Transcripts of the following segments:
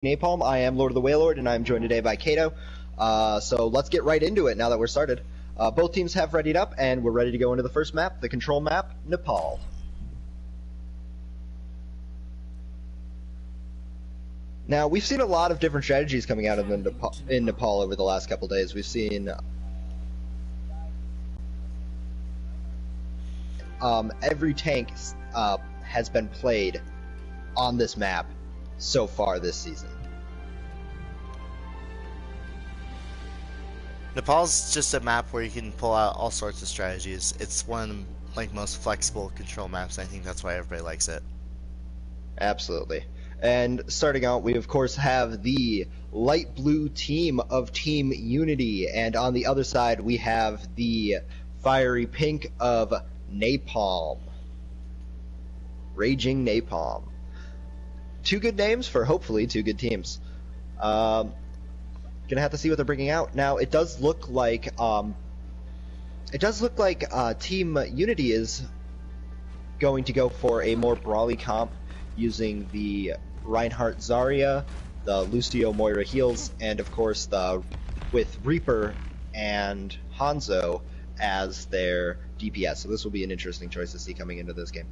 Napalm. I am Lord of the Wailord, and I am joined today by Kato. So let's get right into it now that we're started. Both teams have readied up, and we're ready to go into the first map, the control map, Nepal. Now, we've seen a lot of different strategies coming out of in Nepal over the last couple days. We've seen every tank has been played on this map so far this season. Nepal's just a map where you can pull out all sorts of strategies. It's one of the most flexible control maps. I think that's why everybody likes it. Absolutely. And starting out, we of course have the light blue team of Team Unity, and on the other side we have the fiery pink of Napalm. Raging Napalm. Two good names for hopefully two good teams. Gonna have to see what they're bringing out. Now it does look like Team Unity is going to go for a more brawly comp using the Reinhardt Zarya, the Lucio Moira heals, and of course with Reaper and Hanzo as their DPS. So this will be an interesting choice to see coming into this game.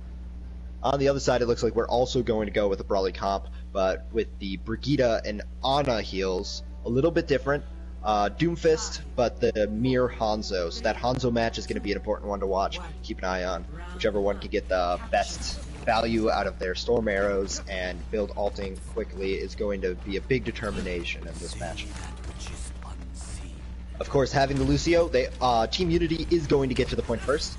On the other side, it looks like we're also going to go with a brawly comp, but with the Brigitte and Ana heals, a little bit different. Doomfist, but the Mir Hanzo. So that Hanzo match is going to be an important one to watch. Keep an eye on. Whichever one can get the best value out of their storm arrows and build ulting quickly is going to be a big determination in this match. Of course, having the Lucio, Team Unity is going to get to the point first,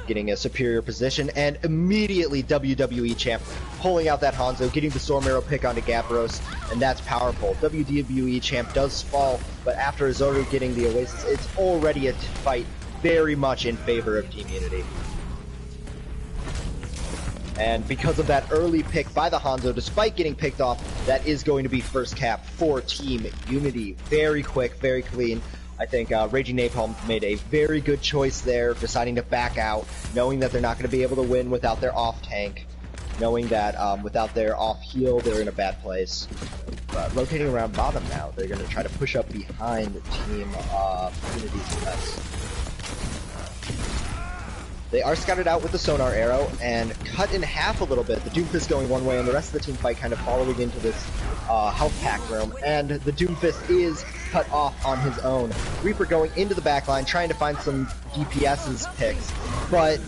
getting a superior position, and immediately WWE Champ pulling out that Hanzo, getting the Storm Arrow pick onto Gapros, and that's powerful. WWE Champ does fall, but after Zoru getting the Oasis, it's already a fight very much in favor of Team Unity. And because of that early pick by the Hanzo, despite getting picked off, that is going to be first cap for Team Unity. Very quick, very clean. I think Raging Napalm made a very good choice there, deciding to back out, knowing that they're not going to be able to win without their off tank, knowing that without their off heal, they're in a bad place. But rotating around bottom now, they're going to try to push up behind Team Unity's defense. They are scouted out with the sonar arrow and cut in half a little bit. The Doomfist going one way and the rest of the team fight kind of following into this health pack room. And the Doomfist is cut off on his own. Reaper going into the backline, trying to find some DPS's picks. But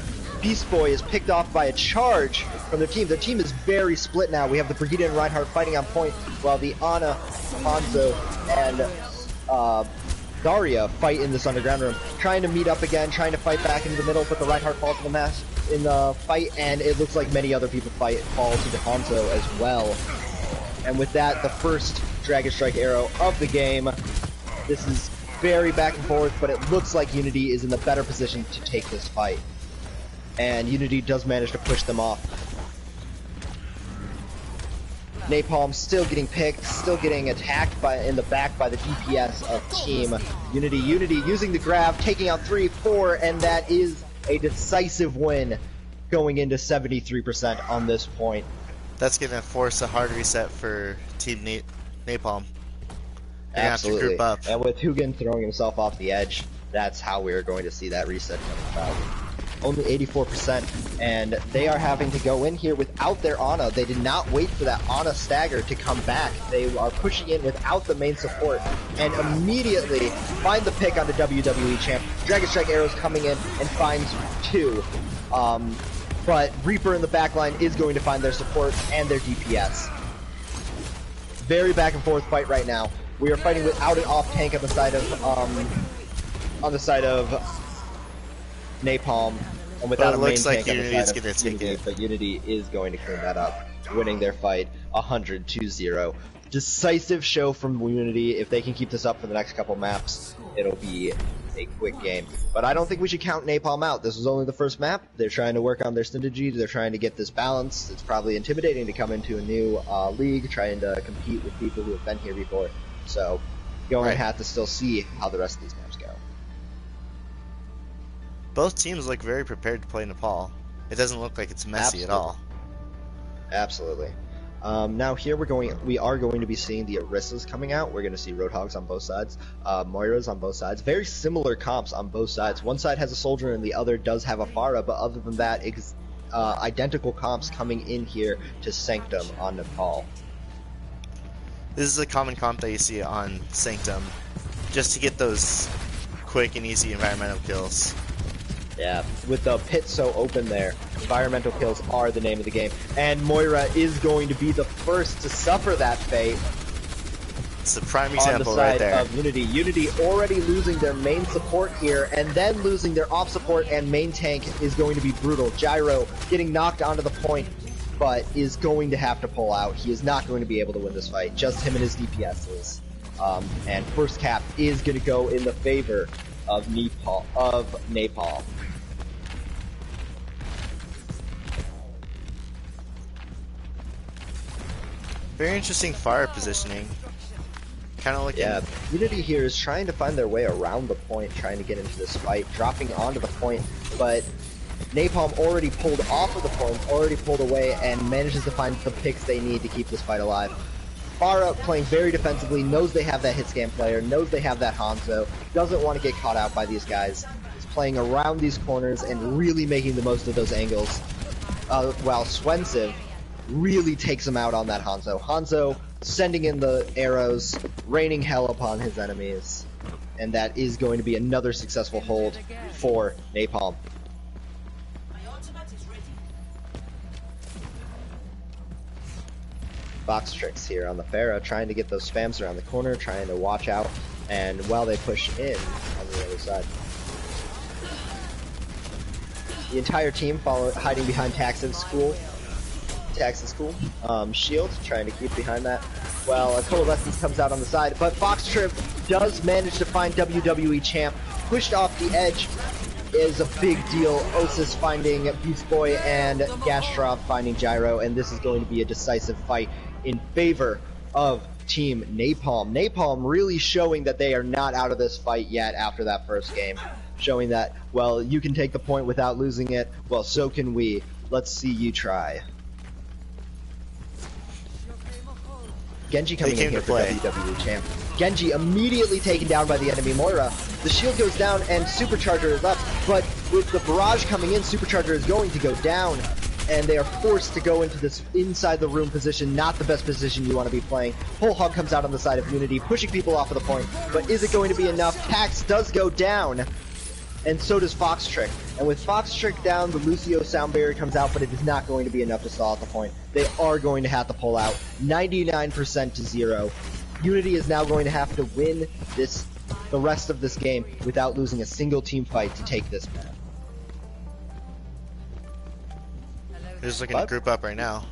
Beast Boy is picked off by a charge from their team. Their team is very split now. We have the Brigitte and Reinhardt fighting on point, while the Ana, Hanzo, and Zarya fight in this underground room, trying to meet up again, trying to fight back into the middle, but the Reinhardt falls in the fight, and it looks like many other people fall to the Hanzo as well. And with that, the first Dragon Strike arrow of the game. This is very back and forth, but it looks like Unity is in the better position to take this fight. And Unity does manage to push them off. Napalm still getting picked, still getting attacked in the back by the DPS of Team Unity. Unity using the grab, taking out 3-4, and that is a decisive win, going into 73% on this point. That's going to force a hard reset for Team Napalm. They're Absolutely. Have to group up. And with Hugin throwing himself off the edge, that's how we're going to see that reset come about. Only 84%, and they are having to go in here without their Ana. They did not wait for that Ana stagger to come back. They are pushing in without the main support, and immediately find the pick on the WWE Champ. Dragon Strike arrows coming in and finds two. But Reaper in the backline is going to find their support and their DPS. Very back and forth fight right now. We are fighting without an off tank on the side of Napalm, and without a main tank on the side of Unity, but Unity is going to clean that up, winning their fight 100-0. Decisive show from Unity. If they can keep this up for the next couple maps, it'll be a quick game. But I don't think we should count Napalm out. This was only the first map. They're trying to work on their synergy. They're trying to get this balance. It's probably intimidating to come into a new league, trying to compete with people who have been here before. So, going to have to still see how the rest of these maps go. Both teams look very prepared to play Nepal. It doesn't look like it's messy at all. Absolutely. Now here we are going to be seeing the Orissas coming out. We're going to see Roadhogs on both sides, Moiras on both sides. Very similar comps on both sides. One side has a Soldier and the other does have a Pharah, but other than that, identical comps coming in here to Sanctum on Napalm. This is a common comp that you see on Sanctum, just to get those quick and easy environmental kills. Yeah, with the pit so open there, environmental kills are the name of the game. And Moira is going to be the first to suffer that fate. It's a prime On example the side right there. of Unity. Unity already losing their main support here, and then losing their off support and main tank is going to be brutal. Gyro getting knocked onto the point, but is going to have to pull out. He is not going to be able to win this fight. Just him and his DPSs. And first cap is going to go in the favor of Napalm. Very interesting fire positioning. Kind of looking. Yeah, Unity here is trying to find their way around the point, trying to get into this fight, dropping onto the point, but Napalm already pulled off of the point, already pulled away, and manages to find the picks they need to keep this fight alive. Pharah playing very defensively, knows they have that hit scan player, knows they have that Hanzo, doesn't want to get caught out by these guys. Is playing around these corners and really making the most of those angles, while Swensiv really takes him out on that Hanzo. Hanzo sending in the arrows, raining hell upon his enemies, and that is going to be another successful hold for Napalm. Box tricks here on the Pharah, trying to get those spams around the corner, trying to watch out, and while they push in on the other side. The entire team hiding behind Tax's cool. Shield, trying to keep behind that. Well, a Coalescence comes out on the side, but Foxtrip does manage to find WWE Champ. Pushed off the edge is a big deal. Osis finding Beast Boy and Gastrov finding Gyro, and this is going to be a decisive fight in favor of Team Napalm. Napalm really showing that they are not out of this fight yet after that first game. Showing that, well, you can take the point without losing it, well, so can we. Let's see you try. Genji coming in here for WWE Champ. Genji immediately taken down by the enemy Moira. The shield goes down and Supercharger is up, but with the barrage coming in, Supercharger is going to go down, and they are forced to go into this inside the room position, not the best position you want to be playing. Whole Hog comes out on the side of Unity, pushing people off of the point, but is it going to be enough? Tax does go down, and so does Fox Trick. And with Fox Trick down, the Lucio sound barrier comes out, but it is not going to be enough to stall at the point. They are going to have to pull out 99% to 0. Unity is now going to have to win the rest of this game without losing a single team fight to take this map. They're just looking to group up right now.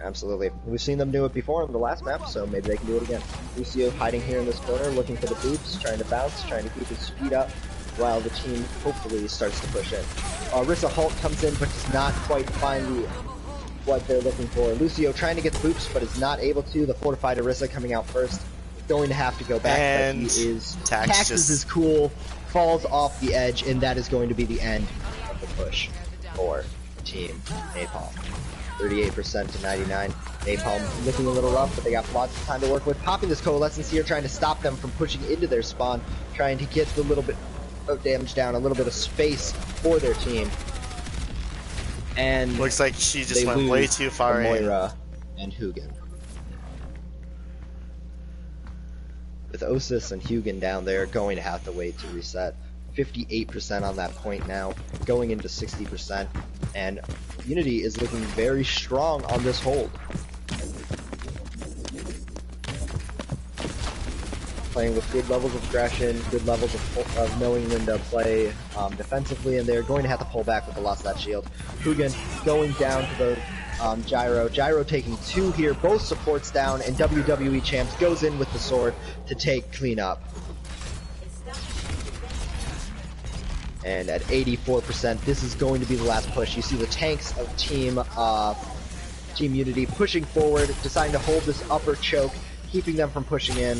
Absolutely. We've seen them do it before on the last map, so maybe they can do it again. Lucio hiding here in this corner, looking for the boots, trying to bounce, trying to keep his speed up, while the team hopefully starts to push in. Orisa Hulk comes in, but does not quite find what they're looking for. Lucio trying to get the boops, but is not able to. The fortified Orisa coming out first. Going to have to go back, and but he is... Taxes is cool, falls off the edge, and that is going to be the end of the push for Team Napalm. 38% to 99. Napalm looking a little rough, but they got lots of time to work with. Popping this Coalescence here, trying to stop them from pushing into their spawn, trying to get the little bit of damage down, a little bit of space for their team. And looks like she just went way too far in. Moira and Hugin. With Osis and Hugin down there, going to have to wait to reset. 58% on that point now, going into 60%, and Unity is looking very strong on this hold. Playing with good levels of aggression, good levels of knowing when to play defensively, and they're going to have to pull back with the loss of that shield. Hugin going down to the Gyro. Gyro taking 2 here, both supports down, and WWE Champs goes in with the sword to take clean up. And at 84%, this is going to be the last push. You see the tanks of Team Unity pushing forward, deciding to hold this upper choke, keeping them from pushing in.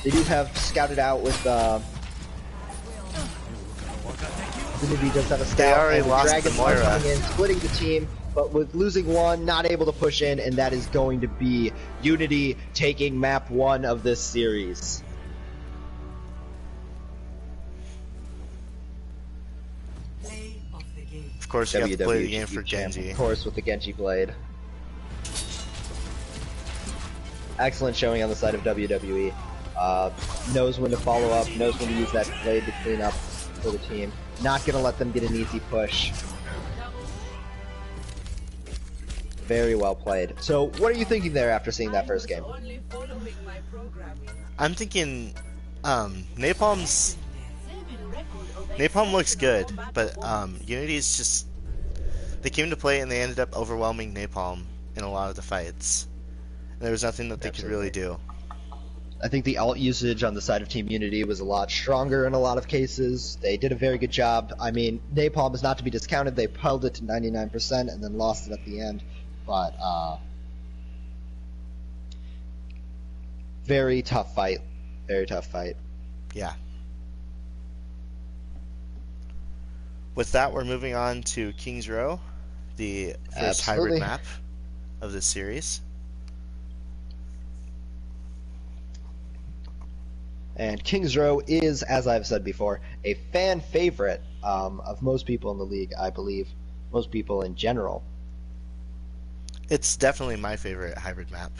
They do have scouted out with Unity does have a scout. They already and lost Dragons the Moira. coming in, splitting the team. but with losing one, not able to push in, and that is going to be Unity taking map 1 of this series. Of course, you have to play the game for Genji. Of course, with the Genji blade. Excellent showing on the side of WWE. Knows when to follow up, knows when to use that blade to clean up for the team. Not gonna let them get an easy push. Very well played. So, what are you thinking there after seeing that first game? I'm thinking, Napalm looks good, but Unity's just, they came to play and they ended up overwhelming Napalm in a lot of the fights. And there was nothing that they could really do. I think the ult usage on the side of Team Unity was a lot stronger in a lot of cases. They did a very good job. I mean, Napalm is not to be discounted. They held it to 99% and then lost it at the end. But, very tough fight. Very tough fight. Yeah. With that, we're moving on to King's Row, the first hybrid map of this series. And King's Row is, as I've said before, a fan favorite of most people in the league, I believe. Most people in general. It's definitely my favorite hybrid map.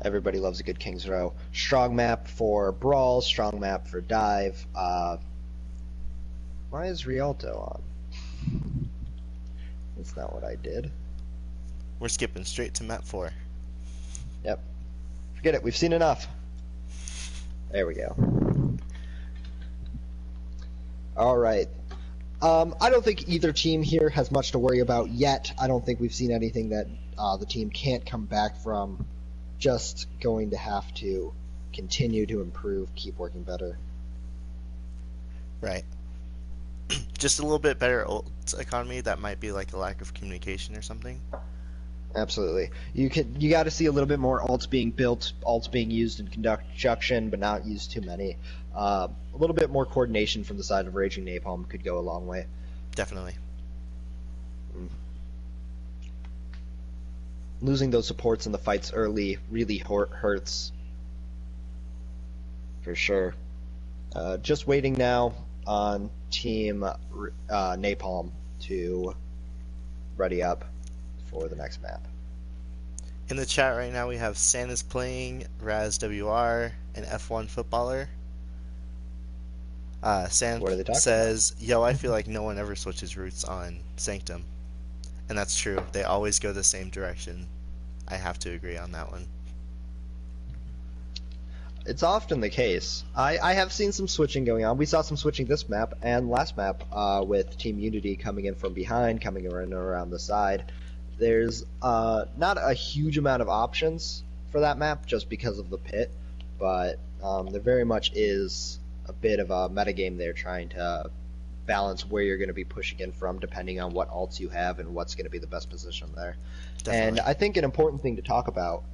Everybody loves a good King's Row. Strong map for Brawl, strong map for Dive. Why is Rialto on? That's not what I did. We're skipping straight to map 4. Yep. Forget it, we've seen enough. There we go. Alright. I don't think either team here has much to worry about yet. I don't think we've seen anything that the team can't come back from. Just going to have to continue to improve, keep working better. Right. Just a little bit better ult economy. That might be like a lack of communication or something. Absolutely. You got to see a little bit more ults being built, ults being used in conjunction, but not used too many. A little bit more coordination from the side of Raging Napalm could go a long way. Definitely. Losing those supports in the fights early really hurts. For sure. Just waiting now on Team Napalm to ready up for the next map. In the chat right now we have Santa's playing, Raz WR, and F1 Footballer. Santa says, "Yo, I feel like no one ever switches routes on Sanctum." And that's true. They always go the same direction. I have to agree on that one. It's often the case. I have seen some switching going on. We saw some switching this map and last map with Team Unity coming in from behind, coming around the side. There's not a huge amount of options for that map just because of the pit, but there very much is a bit of a metagame there trying to balance where you're going to be pushing in from depending on what ults you have and what's going to be the best position there. Definitely. And I think an important thing to talk about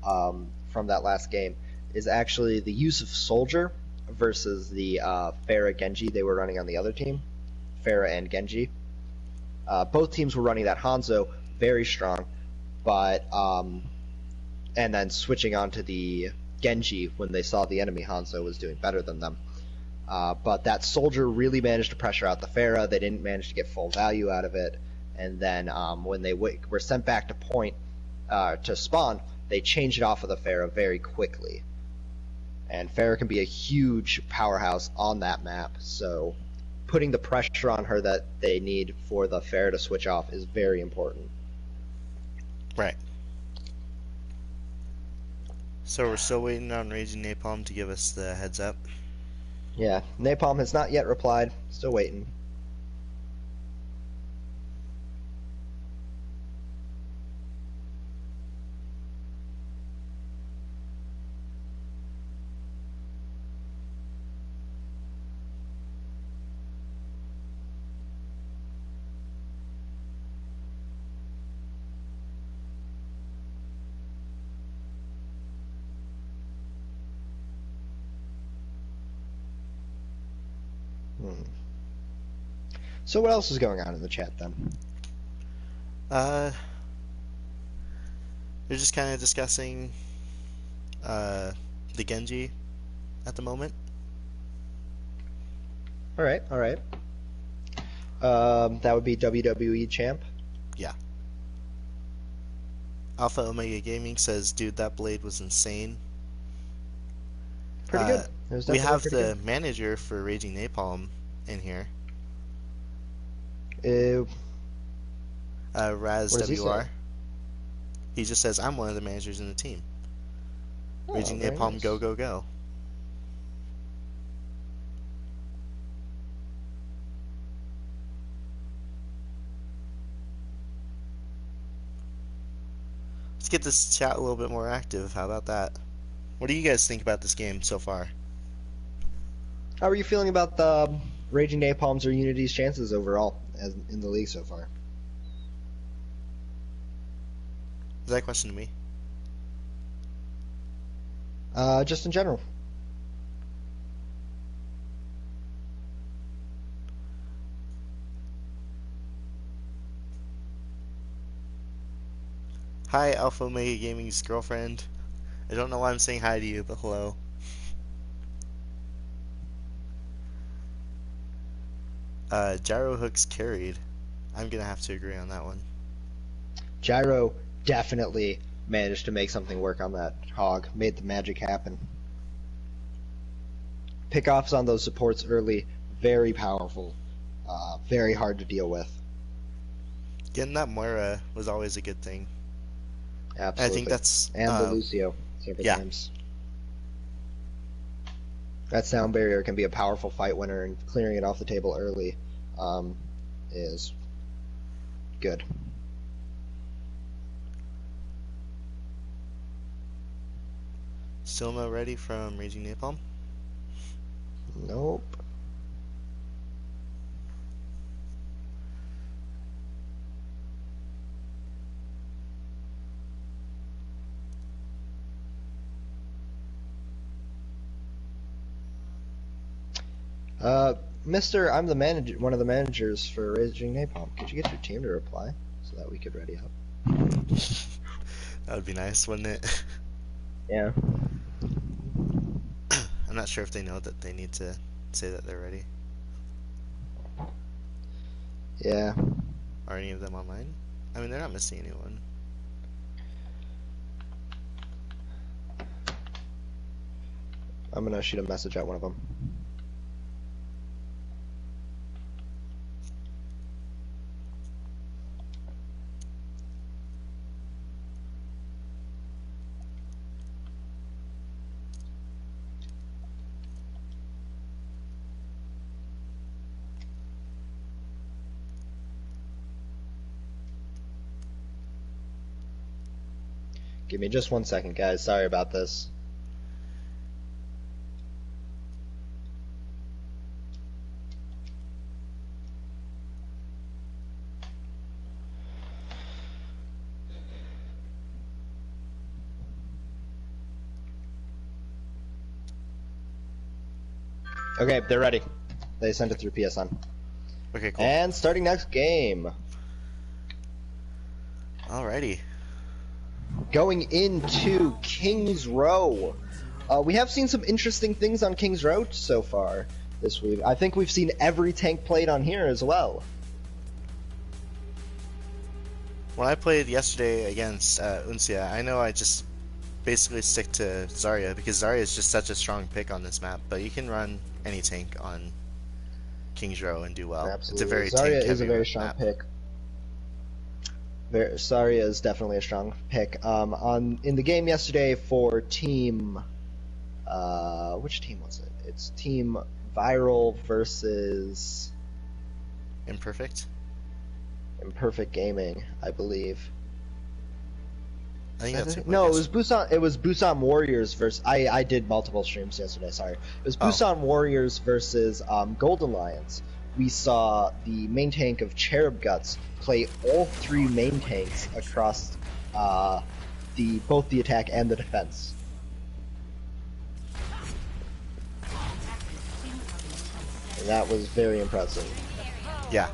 from that last game is actually the use of Soldier versus the Pharah Genji they were running on the other team. Pharah and Genji. Both teams were running that Hanzo very strong, but and then switching on to the Genji when they saw the enemy Hanzo was doing better than them. But that Soldier really managed to pressure out the Pharah. They didn't manage to get full value out of it. And then when they were sent back to point to spawn, they changed it off of the Pharah very quickly. And Pharah can be a huge powerhouse on that map, so putting the pressure on her that they need for the Pharah to switch off is very important. Right. So we're still waiting on Raging Napalm to give us the heads up. Yeah, Napalm has not yet replied. Still waiting. So what else is going on in the chat then? Uh, they're just kind of discussing uh, the Genji at the moment. All right, all right. That would be WWE champ. Yeah. Alpha Omega Gaming says, dude, that blade was insane. Pretty good. It was We definitely have pretty the manager for Raging Napalm in here, good. Raz What does he WR. say? He just says, I'm one of the managers in the team. Oh, Raging very Napalm, nice. go, go, go. Let's get this chat a little bit more active. How about that? What do you guys think about this game so far? How are you feeling about the Raging Napalm's or Unity's chances overall in the league so far? Is that a question to me? Just in general. Hi, Alpha Omega Gaming's girlfriend. I don't know why I'm saying hi to you, but hello. Gyro hooks carried. I'm gonna have to agree on that one. Gyro definitely managed to make something work on that hog. Made the magic happen. Pickoffs on those supports early, very powerful. Very hard to deal with. Getting that Moira was always a good thing. Absolutely. I think that's and the Lucio several yeah. times. That sound barrier can be a powerful fight winner, and clearing it off the table early is good. Still no ready from Raging Napalm? Nope. Mister, I'm the manager, one of the managers for Raging Napalm. Could you get your team to reply so that we could ready up? That would be nice, wouldn't it? Yeah. I'm not sure if they know that they need to say that they're ready. Yeah. Are any of them online? I mean, they're not missing anyone. I'm gonna shoot a message at one of them. Give me just 1 second, guys. Sorry about this. Okay, they're ready. They sent it through PSN. Okay, cool. And starting next game. Alrighty. Going into King's Row. We have seen some interesting things on King's Row so far this week. I think we've seen every tank played on here as well. When I played yesterday against Uncia, I know I just basically stick to Zarya because Zarya is just such a strong pick on this map, but you can run any tank on King's Row and do well. Absolutely. It's a very Zarya tank is a heavy very strong map. pick. Zarya is definitely a strong pick. In the game yesterday for team, which team was it? It's Team Viral versus Imperfect? Imperfect Gaming, I believe. I think that's it. No, it was Busan. It was Busan Warriors versus. I did multiple streams yesterday. Sorry, it was Busan Warriors versus Golden Lions. We saw the main tank of Cherub Guts play all three main tanks across both the attack and the defense. And that was very impressive. Yeah.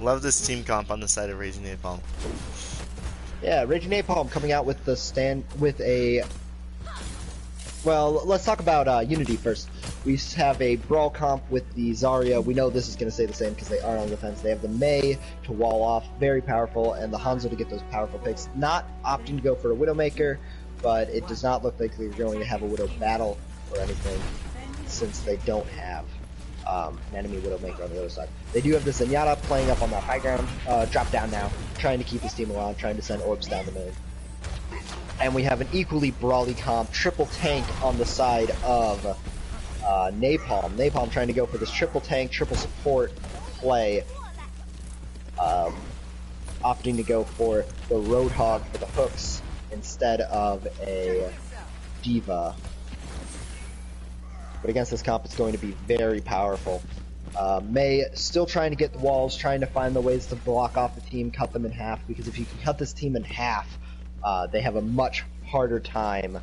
Love this team comp on the side of Raging Napalm. Yeah, Raging Napalm coming out with a. Well, let's talk about Unity first. We have a Brawl comp with the Zarya. We know this is going to stay the same because they are on defense. They have the Mei to wall off, very powerful, and the Hanzo to get those powerful picks. Not opting to go for a Widowmaker, but it does not look like they're going to have a Widow battle or anything since they don't have an enemy Widowmaker on the other side. They do have the Zenyatta playing up on that high ground, drop down now, trying to keep his team alive, trying to send orbs down the main. And we have an equally brawly comp, triple tank on the side of Napalm. Napalm trying to go for this triple tank, triple support play, opting to go for the Roadhog for the hooks instead of a Diva. But against this comp, it's going to be very powerful. Mei still trying to get the walls, trying to find the ways to block off the team, cut them in half, because if you can cut this team in half, they have a much harder time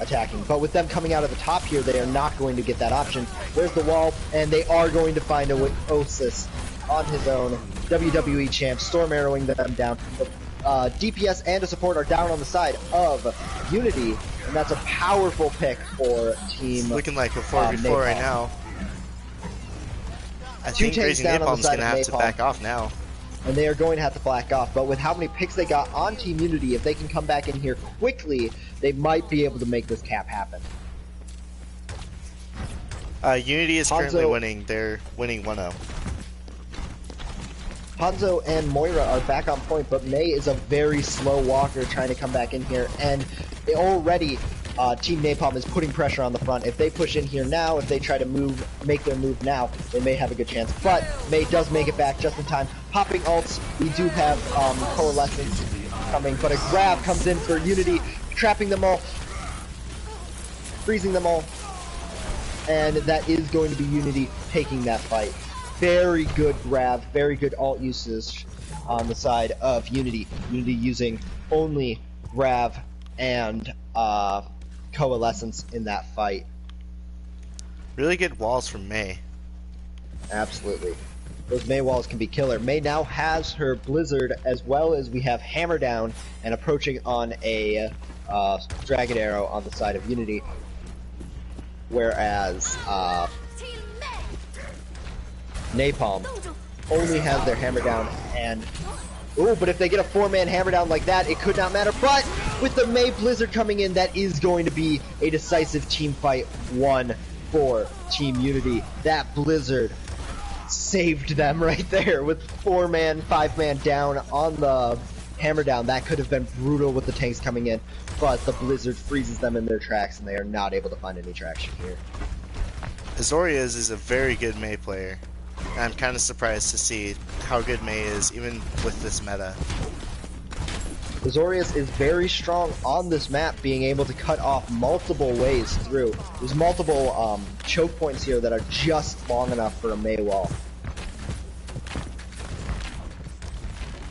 attacking. But with them coming out of the top here, they are not going to get that option. There's the wall, and they are going to find a Osis on his own. WWE champ, storm arrowing them down. DPS and a support are down on the side of Unity, and that's a powerful pick for team. Looking like before right now. I think Raging Napalm's going to have to back off now. And they are going to have to back off, but with how many picks they got on Team Unity, if they can come back in here quickly, they might be able to make this cap happen. Unity is currently winning. They're winning 1-0. Hanzo and Moira are back on point, but Mei is a very slow walker trying to come back in here, and already Team Napalm is putting pressure on the front. If they push in here now, if they try to make their move now, they may have a good chance. But Mei does make it back just in time. Popping ults, we do have Coalescence coming, but a grab comes in for Unity, trapping them all, freezing them all, and that is going to be Unity taking that fight. Very good grab, very good ult usage on the side of Unity. Unity using only grab and Coalescence in that fight. Really good walls from Mei. Absolutely. Those Mei walls can be killer. Mei now has her Blizzard, as well as we have Hammer Down and approaching on a Dragon Arrow on the side of Unity. Whereas Napalm only has their Hammer Down and... Ooh, but if they get a 4-man Hammer Down like that, it could not matter. But with the Mei Blizzard coming in, that is going to be a decisive team fight 1 for Team Unity. That Blizzard saved them right there with 4-man, 5-man down on the Hammer Down. That could have been brutal with the tanks coming in, but the Blizzard freezes them in their tracks, and they are not able to find any traction here. Azorius is a very good Mei player. I'm kind of surprised to see how good Mei is, even with this meta. Azorius is very strong on this map, being able to cut off multiple ways through. There's multiple choke points here that are just long enough for a Mei wall.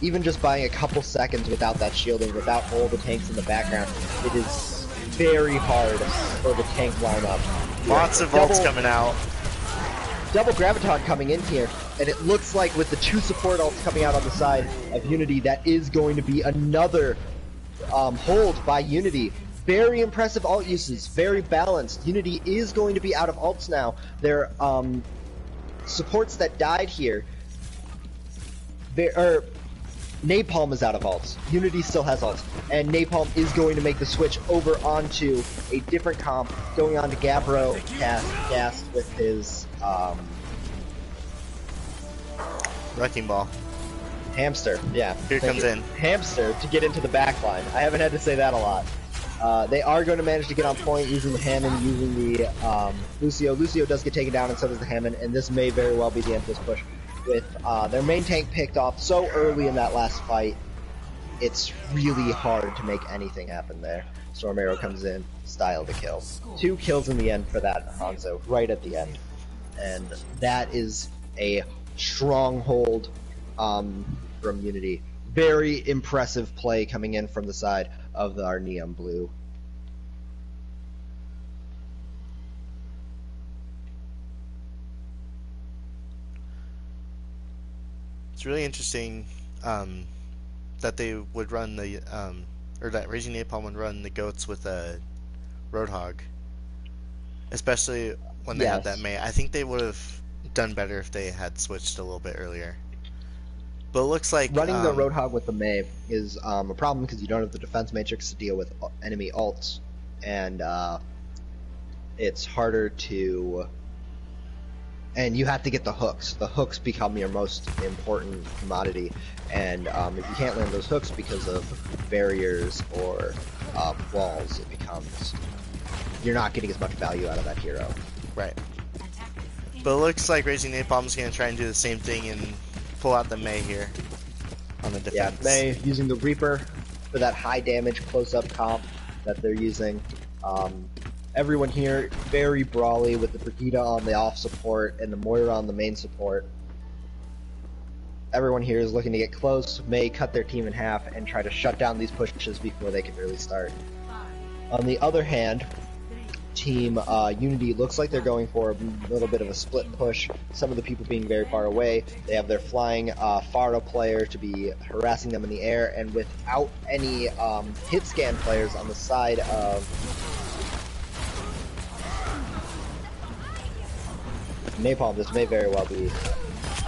Even just buying a couple seconds without that shielding, without all the tanks in the background, it is very hard for the tank lineup. Lots of ults coming out. Double Graviton coming in here, and it looks like with the 2 support ults coming out on the side of Unity, that is going to be another hold by Unity. Very impressive ult uses, very balanced. Unity is going to be out of ults now. Their supports that died here, Napalm is out of ults. Unity still has ults, and Napalm is going to make the switch over onto a different comp, going on to Gabbro Gas with his Wrecking Ball. Hamster, yeah. Here comes in. Hamster to get into the back line. I haven't had to say that a lot. They are going to manage to get on point using the Hammond, using the Lucio. Lucio does get taken down, and so does the Hammond, and this may very well be the end of this push. With their main tank picked off so early in that last fight, it's really hard to make anything happen there. Storm Arrow comes in, style to kill. 2 kills in the end for that Hanzo, right at the end. And that is a stronghold from Unity. Very impressive play coming in from the side of our Neon Blue. It's really interesting that they would run the or that Raging Napalm would run the goats with a Roadhog, especially when they had that Yes. May. I think they would have done better if they had switched a little bit earlier. But it looks like Running the Roadhog with the May is a problem because you don't have the defense matrix to deal with enemy ults, and it's harder to. And you have to get the hooks. The hooks become your most important commodity, and if you can't land those hooks because of barriers or walls, it becomes you're not getting as much value out of that hero. right. But it looks like Raging Napalm's going to try and do the same thing and pull out the May here on the defense. Yeah, May using the Reaper for that high damage close-up comp that they're using. Everyone here very brawly with the Brigida on the off support and the Moira on the main support. Everyone here is looking to get close, May cut their team in half and try to shut down these pushes before they can really start. On the other hand, Team Unity looks like they're going for a little bit of a split push, some of the people being very far away. They have their flying Pharah player to be harassing them in the air, and without any hit scan players on the side of Napalm, this may very well be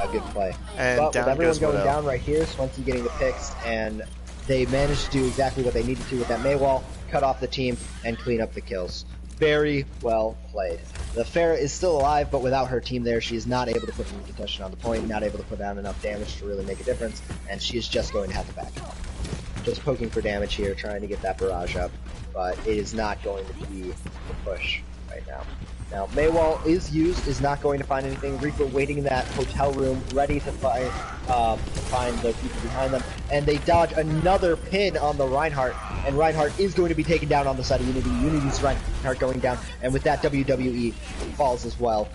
a good play. And but down with everyone goes going Widow. down right here, Swansea getting the picks, and they managed to do exactly what they needed to with that May wall, cut off the team, and clean up the kills. Very well played. The Pharah is still alive, but without her team there, she is not able to put any contention on the point, not able to put down enough damage to really make a difference, and she is just going to have to back out. Just poking for damage here, trying to get that barrage up, but it is not going to be the push right now. Now, Maywall is used, is not going to find anything. Reaper waiting in that hotel room, ready to find the people behind them. And they dodge another pin on the Reinhardt, and Reinhardt is going to be taken down on the side of Unity. Unity's Reinhardt going down, and with that WWE falls as well.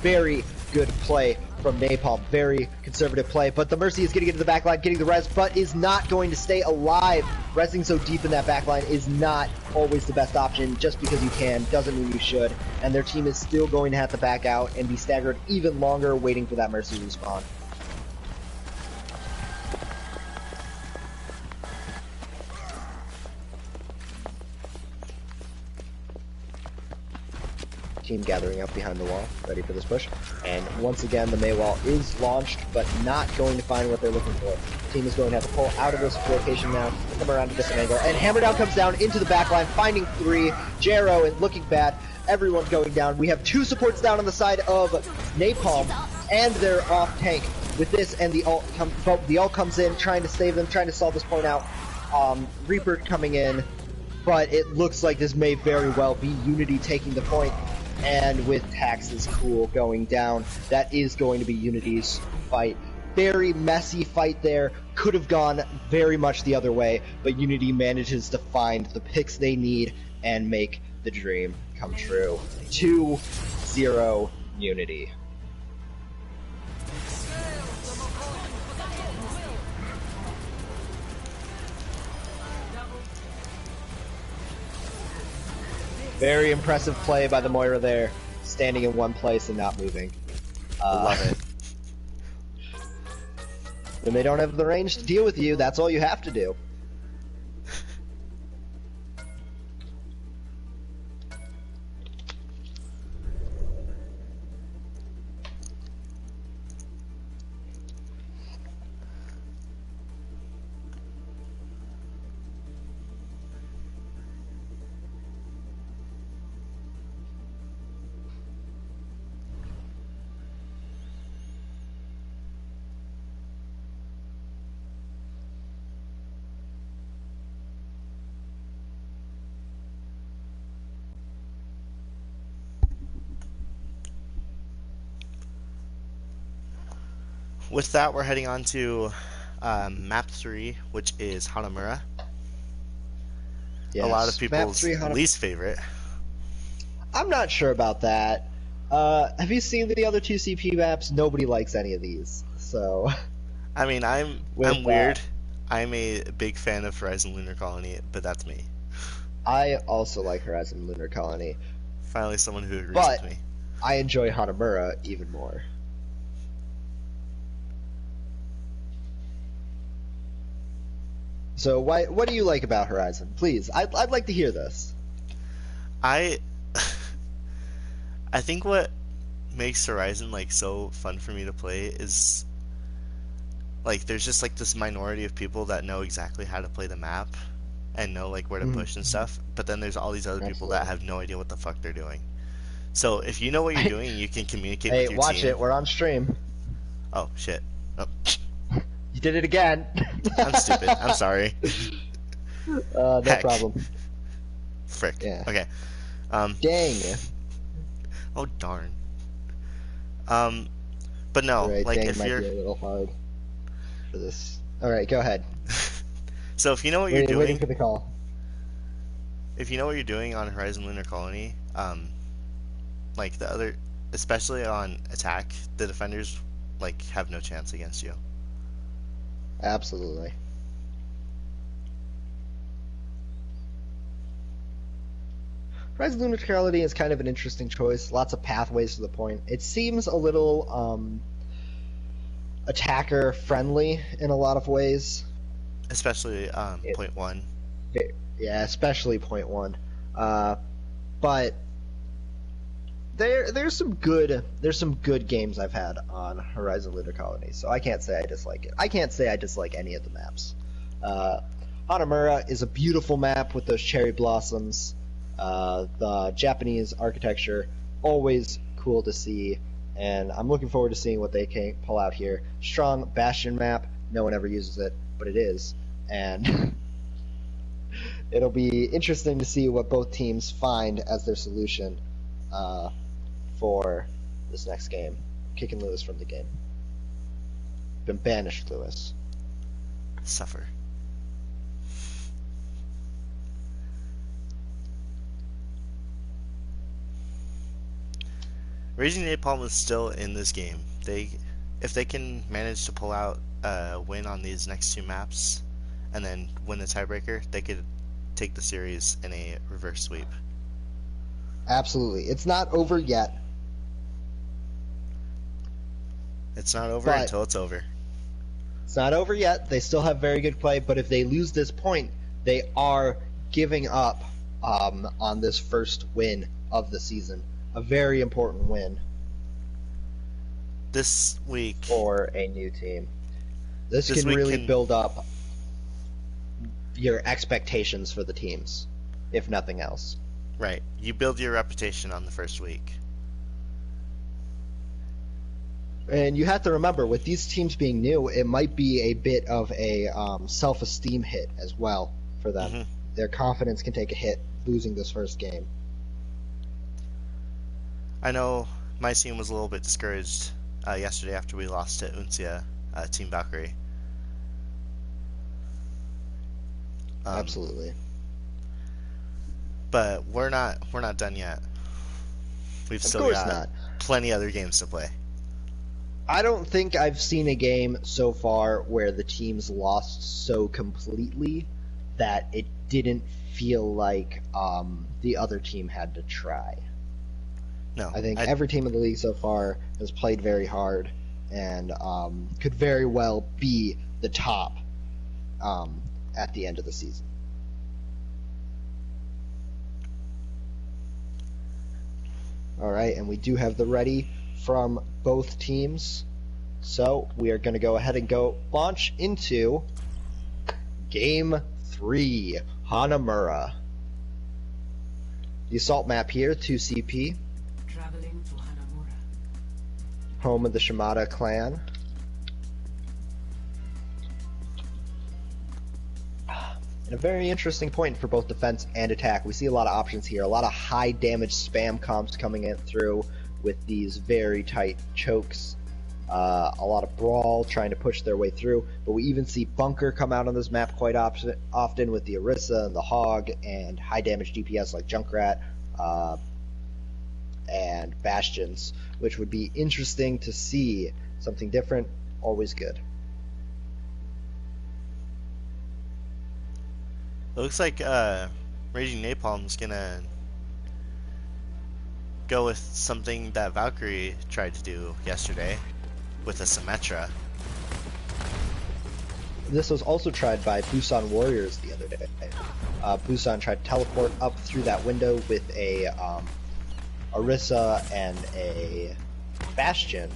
Very good play from Napalm. Very conservative play, but the Mercy is getting into the backline, getting the res, but is not going to stay alive. Resing so deep in that backline is not always the best option. Just because you can doesn't mean you should, and their team is still going to have to back out and be staggered even longer waiting for that Mercy respawn. Team gathering up behind the wall, ready for this push. And once again, the May wall is launched, but not going to find what they're looking for. The team is going to have to pull out of this location now, come around to this angle, and Hammerdown comes down into the backline, finding three. Jero and looking bad. Everyone's going down. We have two supports down on the side of Napalm, and they're off tank. With this, and the ult comes in, trying to save them, trying to solve this point out. Reaper coming in, but it looks like this may very well be Unity taking the point. And with Tax's Cool going down, that is going to be Unity's fight. Very messy fight there. Could have gone very much the other way, but Unity manages to find the picks they need and make the dream come true. 2-0 Unity. Very impressive play by the Moira there, standing in one place and not moving. Love it. When they don't have the range to deal with you, that's all you have to do. With that, we're heading on to map 3, which is Hanamura. Yes. A lot of Map people's 3, least favorite. I'm not sure about that. Have you seen the other two CP maps? Nobody likes any of these. So, I mean, I'm With weird. I'm a big fan of Horizon Lunar Colony, but that's me. I also like Horizon Lunar Colony, Finally, someone who agrees but with me. I enjoy Hanamura even more. So what do you like about Horizon? Please, I'd like to hear this. I I think what makes Horizon like so fun for me to play is like there's just like this minority of people that know exactly how to play the map and know like where to Mhm. push and stuff, but then there's all these other people that Absolutely. have no idea what the fuck they're doing. So if you know what you're doing, you can communicate Hey, with your watch team. it. We're on stream. Oh shit. Oh, You did it again. I'm stupid. I'm sorry. No Heck. problem. Frick. Yeah. Okay. Um. Dang. Oh darn. Um. But no, Alright, like dang if might you're be a little hard for this. Alright, go ahead. so if you know what you're Waiting doing, for the call. if you know what you're doing on Horizon Lunar Colony, like the other, especially on attack, the defenders like have no chance against you. Absolutely. Horizon Lunar Neutrality is kind of an interesting choice. Lots of pathways to the point. It seems a little attacker friendly in a lot of ways. Especially point one. Yeah, especially point one. But there's some good games I've had on Horizon Lunar Colony, so I can't say I dislike it. I can't say I dislike any of the maps. Hanamura is a beautiful map with those cherry blossoms. The Japanese architecture, always cool to see, and I'm looking forward to seeing what they can pull out here. Strong Bastion map, no one ever uses it, but it is, and it'll be interesting to see what both teams find as their solution for this next game. Kicking Lewis from the game. Been banished, Lewis. Suffer. Raging Napalm is still in this game. If they can manage to pull out a win on these next two maps, and then win the tiebreaker, they could take the series in a reverse sweep. Absolutely. It's not over yet. It's not over until it's over. It's not over yet. They still have very good play, but if they lose this point, they are giving up on this first win of the season. A very important win This week for a new team. This can really build up your expectations for the teams, if nothing else. Right. You build your reputation on the first week. And you have to remember, with these teams being new, it might be a bit of a self-esteem hit as well for them. Mm-hmm. Their confidence can take a hit losing this first game. I know my team was a little bit discouraged yesterday after we lost to Uncia, Team Valkyrie. Absolutely. But we're not done yet. We've still got plenty other games to play. I don't think I've seen a game so far where the teams lost so completely that it didn't feel like the other team had to try. No, I think every team in the league so far has played very hard and could very well be the top at the end of the season. All right, and we do have the ready from both teams. So we are going to go ahead and launch into Game 3, Hanamura. The assault map here, 2CP. Traveling to Hanamura. Home of the Shimada clan. And a very interesting point for both defense and attack. We see a lot of options here, a lot of high damage spam comps coming in through with these very tight chokes. A lot of brawl trying to push their way through, but we even see bunker come out on this map quite often with the Orisa and the Hog and high damage DPS like Junkrat and Bastions, which would be interesting to see. Something different, always good. It looks like Raging Napalm's gonna go with something that Valkyrie tried to do yesterday with a Symmetra. this was also tried by Busan Warriors the other day. Busan tried to teleport up through that window with a Orisa and a Bastion,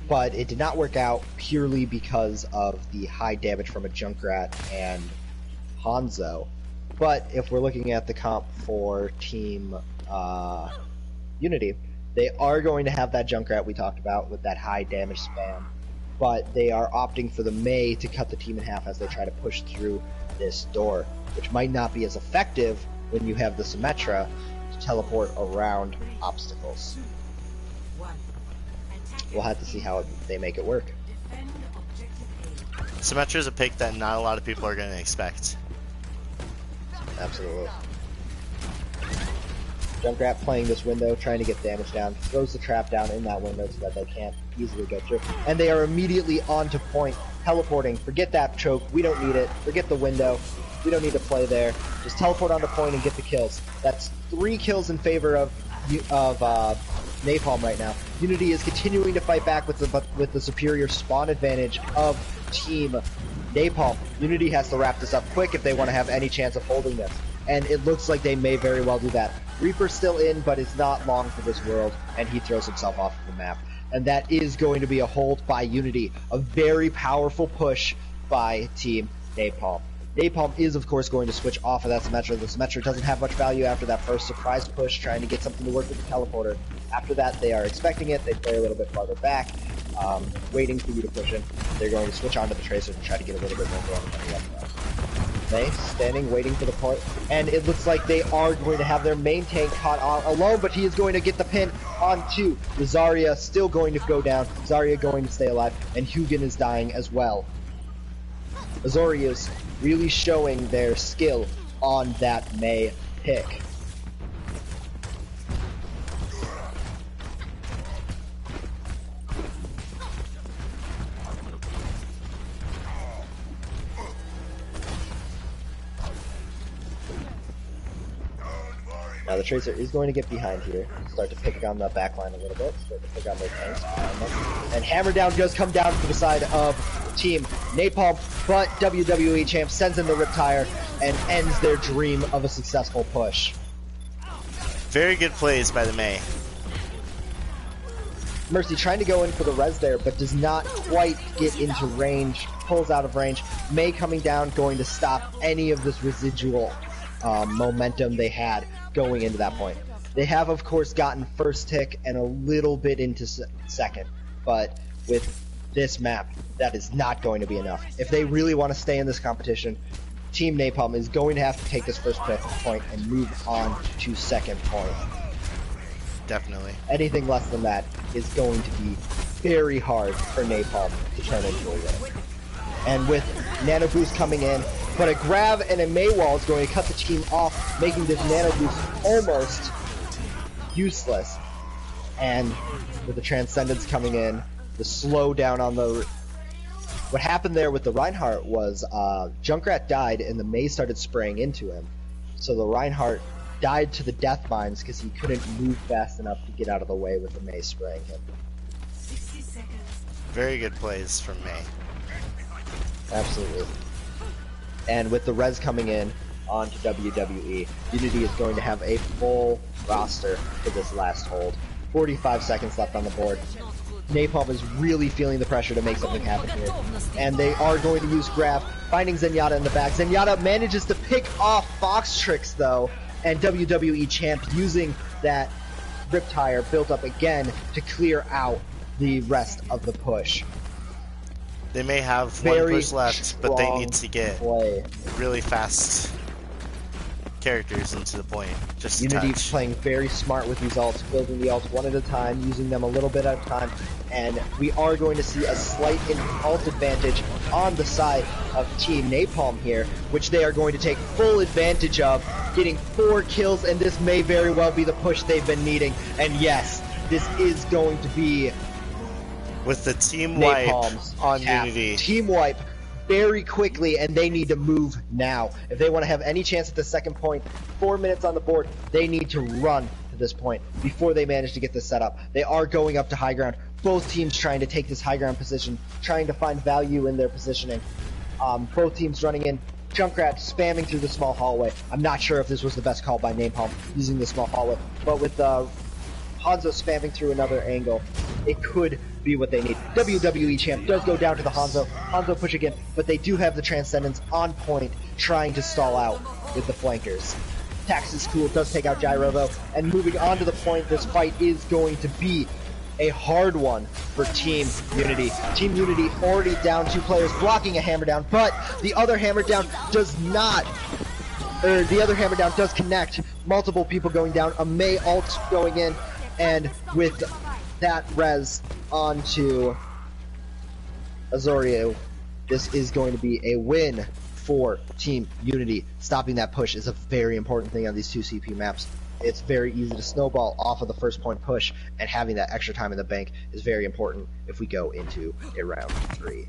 but it did not work out purely because of the high damage from a Junkrat and Hanzo. But if we're looking at the comp for Team Unity, they are going to have that Junkrat we talked about with that high damage spam, but they are opting for the Mei to cut the team in half as they try to push through this door, which might not be as effective when you have the Symmetra to teleport around obstacles. We'll have to see how they make it work. Symmetra is a pick that not a lot of people are going to expect. Absolutely. Junkrat playing this window, trying to get damage down, throws the trap down in that window so that they can't easily go through. And they are immediately onto point, teleporting. Forget that choke, we don't need it. Forget the window, we don't need to play there. Just teleport onto point and get the kills. That's 3 kills in favor of Napalm right now. Unity is continuing to fight back with the superior spawn advantage of Team Napalm. Unity has to wrap this up quick if they want to have any chance of holding this. And it looks like they may very well do that. Reaper's still in, but it's not long for this world, and he throws himself off of the map. And that is going to be a hold by Unity. A very powerful push by Team Napalm. Napalm is, of course, going to switch off of that Symmetra. The Symmetra doesn't have much value after that first surprise push, trying to get something to work with the teleporter. After that, they are expecting it. They play a little bit farther back, waiting for you to push in. They're going to switch onto the Tracer and try to get a little bit more damage on the left. Mei standing, waiting for the point, and it looks like they are going to have their main tank caught on alone, but he is going to get the pin onto the Zarya, still going to go down, Zarya going to stay alive, and Hugin is dying as well. Azorius really showing their skill on that Mei pick. Now the Tracer is going to get behind here, start to pick on the backline a little bit, start to pick on their tanks, and Hammer Down does come down for the side of Team Napalm, but WWE Champ sends in the Riptire and ends their dream of a successful push. Very good plays by the Mei. Mercy trying to go in for the res there, but does not quite get into range, pulls out of range. Mei coming down, going to stop any of this residual momentum they had going into that point. They have, of course, gotten first tick and a little bit into second, but with this map, that is not going to be enough. If they really want to stay in this competition, Team Napalm is going to have to take this first point and move on to second point. Definitely. Anything less than that is going to be very hard for Napalm to turn into a win. And with Nano Boost coming in, but a grab and a Mei wall is going to cut the team off, making this Nano Boost almost useless. And with the Transcendence coming in, the slowdown on the... What happened there with the Reinhardt was Junkrat died and the Mei started spraying into him. So the Reinhardt died to the death mines because he couldn't move fast enough to get out of the way with the Mei spraying him. 60 seconds. Very good plays from Mei. Absolutely. And with the res coming in onto WWE, Unity is going to have a full roster for this last hold. 45 seconds left on the board. Napalm is really feeling the pressure to make something happen here. And they are going to use grab, finding Zenyatta in the back. Zenyatta manages to pick off Fox Tricks though, and WWE Champ using that Riptire built up again to clear out the rest of the push. They may have Very one push left, but they need to get play. really fast characters into the point. Just Unity touch. playing very smart with these ults, building the ults one at a time, using them a little bit at a time, and we are going to see a slight ult advantage on the side of Team Napalm here, which they are going to take full advantage of, getting 4 kills, and this may very well be the push they've been needing. And yes, this is going to be with the team wipe Napalm's on cap. Unity. Team wipe very quickly, and they need to move now. If they want to have any chance at the second point, 4 minutes on the board, they need to run to this point before they manage to get this set up. They are going up to high ground. Both teams trying to take this high ground position, trying to find value in their positioning. Both teams running in. Junkrat spamming through the small hallway. I'm not sure if this was the best call by Napalm using the small hallway, but with Hanzo spamming through another angle, it could be what they need. WWE champ does go down to the Hanzo. Hanzo push again, but they do have the Transcendence on point, trying to stall out with the flankers. Tax is cool, does take out Gyro though, and moving on to the point, this fight is going to be a hard one for Team Unity. Team Unity already down 2 players, blocking a hammer down, but the other hammer down does not, or the other hammer down does connect. Multiple people going down, a Mei ult going in, and with that res onto Azorio, this is going to be a win for Team Unity. Stopping that push is a very important thing on these 2 CP maps. It's very easy to snowball off of the first point push, and having that extra time in the bank is very important if we go into a round 3.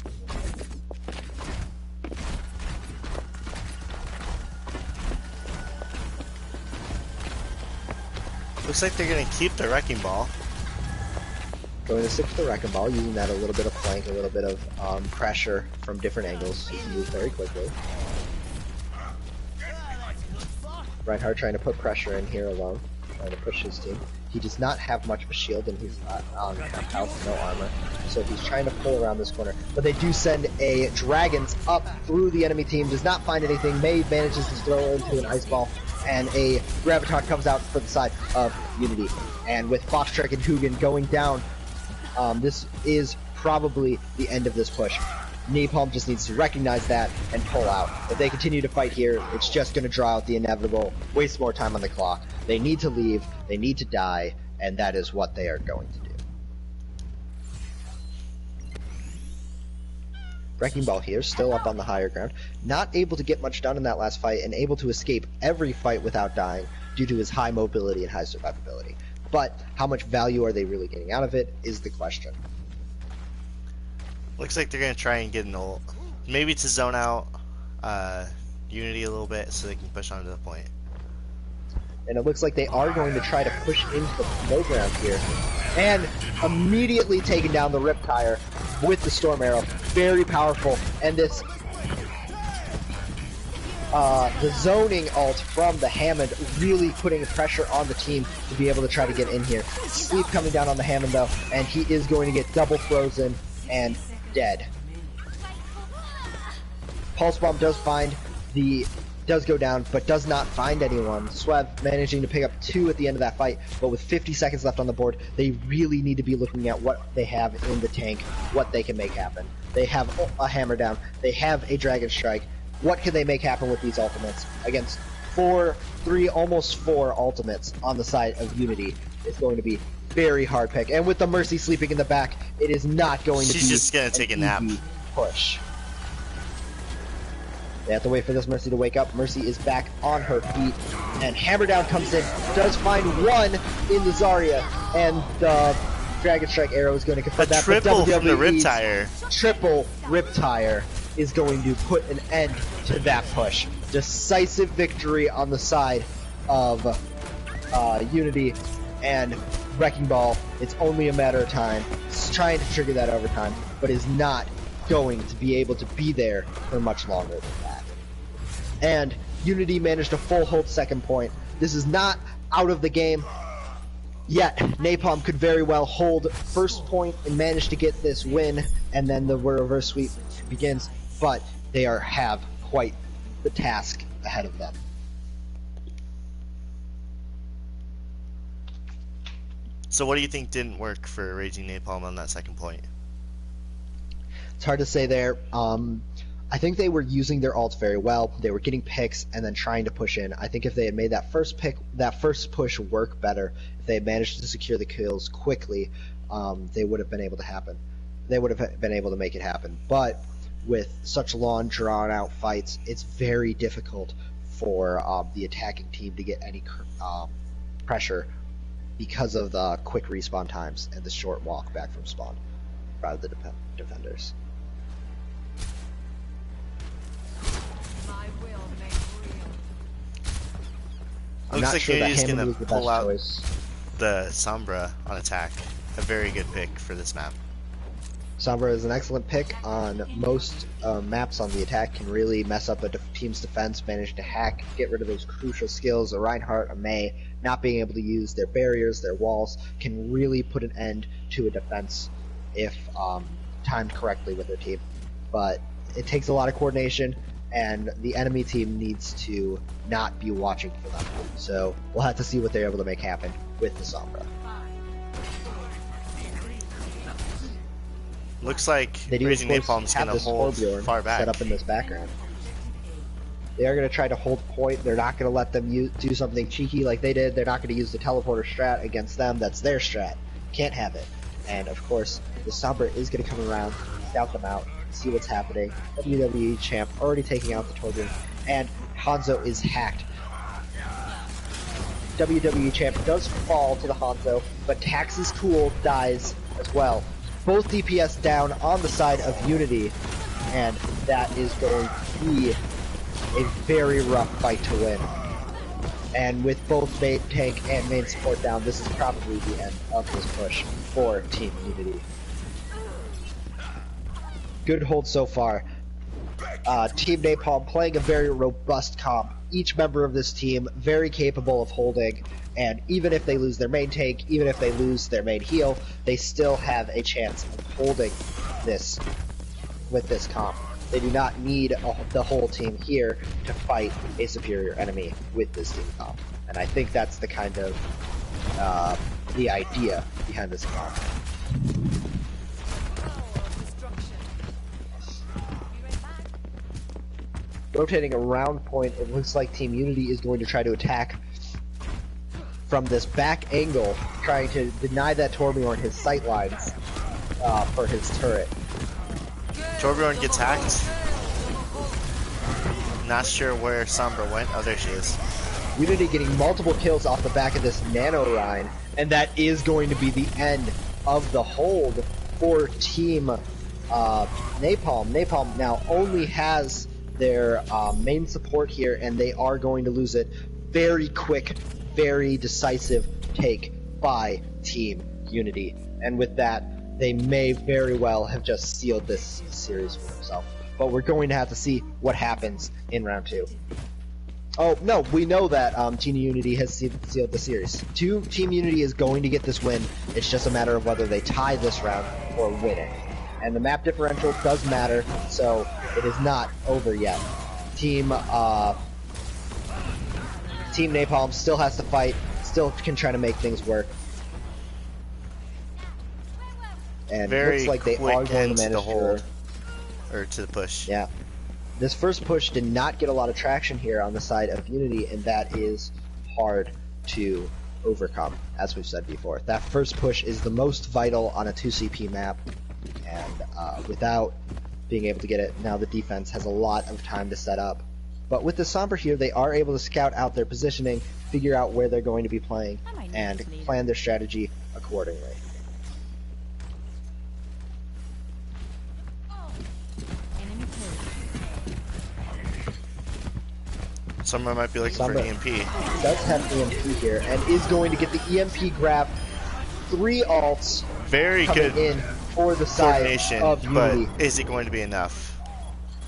Looks like they're going to keep the Wrecking Ball. Going to stick to the Wrecking Ball, using that a little bit of flank, a little bit of pressure from different angles. He can move very quickly. Reinhardt trying to put pressure in here alone, trying to push his team. He does not have much of a shield, and he's not on half health, no armor. So he's trying to pull around this corner. But they do send a Dragons up through the enemy team, does not find anything. Mei manages to throw into an Ice Ball, and a Graviton comes out for the side of Unity. And with Foxtrek and Hugin going down, this is probably the end of this push. Napalm just needs to recognize that and pull out. If they continue to fight here, it's just going to draw out the inevitable, waste more time on the clock. They need to leave, they need to die, and that is what they are going to do. Wrecking Ball here, still up on the higher ground. Not able to get much done in that last fight, and able to escape every fight without dying due to his high mobility and high survivability. But how much value are they really getting out of it is the question. Looks like they're going to try and get an ult. Maybe to zone out Unity a little bit so they can push onto the point. And it looks like they are going to try to push into the playground here. And immediately taking down the Riptire with the Storm Arrow. Very powerful. And this the zoning ult from the Hammond really putting pressure on the team to be able to try to get in here. Sleep coming down on the Hammond though, and he is going to get double frozen and dead. Pulse Bomb does go down, but does not find anyone. Sweb managing to pick up 2 at the end of that fight, but with 50 seconds left on the board, they really need to be looking at what they have in the tank, what they can make happen. They have a Hammer Down, they have a Dragon Strike. What can they make happen with these ultimates against 3, almost 4 ultimates on the side of Unity? It's going to be very hard pick, and with the Mercy sleeping in the back, it is not going to be. She's just gonna take a nap. Push. They have to wait for this Mercy to wake up. Mercy is back on her feet, and Hammer Down comes in, does find one in the Zarya, and the Dragon Strike arrow is going to confirm that. Triple from the Riptire. Triple Riptire is going to put an end to that push. Decisive victory on the side of Unity, and Wrecking Ball, it's only a matter of time. It's trying to trigger that overtime, but is not going to be able to be there for much longer than that. And Unity managed a full hold second point. This is not out of the game yet. Napalm could very well hold first point and manage to get this win, and then the reverse sweep begins, but they have quite the task ahead of them. So what do you think didn't work for Raging Napalm on that second point? It's hard to say there. I think they were using their ults very well. They were getting picks and then trying to push in. I think if they had made that first push work better, if they had managed to secure the kills quickly, they would have been able to happen. They would have been able to make it happen. But with such long, drawn-out fights, it's very difficult for the attacking team to get any pressure because of the quick respawn times and the short walk back from spawn by the defenders. I'm Looks not like sure that Unity's Hammond gonna was the pull best out choice. the Sombra on attack. A very good pick for this map. Sombra is an excellent pick on most maps on the attack, can really mess up a team's defense, manage to hack, get rid of those crucial skills. A Reinhardt, a Mei, not being able to use their barriers, their walls, can really put an end to a defense if timed correctly with their team. But it takes a lot of coordination, and the enemy team needs to not be watching for them. So we'll have to see what they're able to make happen with the Sombra. Looks like They do, Raising of course, Napalm's have gonna this hold Torbjorn far back. set up in this background. They are going to try to hold point. They're not going to let them do something cheeky like they did. They're not going to use the teleporter strat against them. That's their strat. Can't have it. And of course, the Sombra is going to come around, scout them out, see what's happening. WWE champ already taking out the Torbjorn, and Hanzo is hacked. WWE champ does fall to the Hanzo, but Tax's tool dies as well. Both DPS down on the side of Unity, and that is going to be a very rough fight to win. And with both main tank and main support down, this is probably the end of this push for Team Unity. Good hold so far. Team Napalm playing a very robust comp. Each member of this team very capable of holding, and even if they lose their main tank, even if they lose their main heal, they still have a chance of holding this with this comp. They do not need the whole team here to fight a superior enemy with this team comp. And I think that's the kind of the idea behind this comp. Rotating around point, it looks like Team Unity is going to try to attack from this back angle, trying to deny that Torbjorn his sight lines for his turret. Torbjorn gets hacked. Not sure where Sombra went. Oh, there she is. Unity getting multiple kills off the back of this Nano Rhine, and that is going to be the end of the hold for Team Napalm. Napalm now only has their main support here, and they are going to lose it. Very quick, very decisive take by Team Unity. And with that, they may very well have just sealed this series for themselves. But we're going to have to see what happens in round 2. Oh, no, we know that Team Unity has sealed the series. Team Unity is going to get this win. It's just a matter of whether they tie this round or win it. And the map differential does matter, so it is not over yet. Team Napalm still has to fight, still can try to make things work. And Very looks like they are going to manage to hold, or to the push. Yeah. This first push did not get a lot of traction here on the side of Unity, and that is hard to overcome, as we've said before. That first push is the most vital on a 2CP map, and without being able to get it, now the defense has a lot of time to set up. But with the Sombra here, they are able to scout out their positioning, figure out where they're going to be playing, and plan their strategy accordingly. Someone might be looking for an EMP. Does have EMP here, and is going to get the EMP grab. 3 ults Very coming good in for the side of Unity. But is it going to be enough?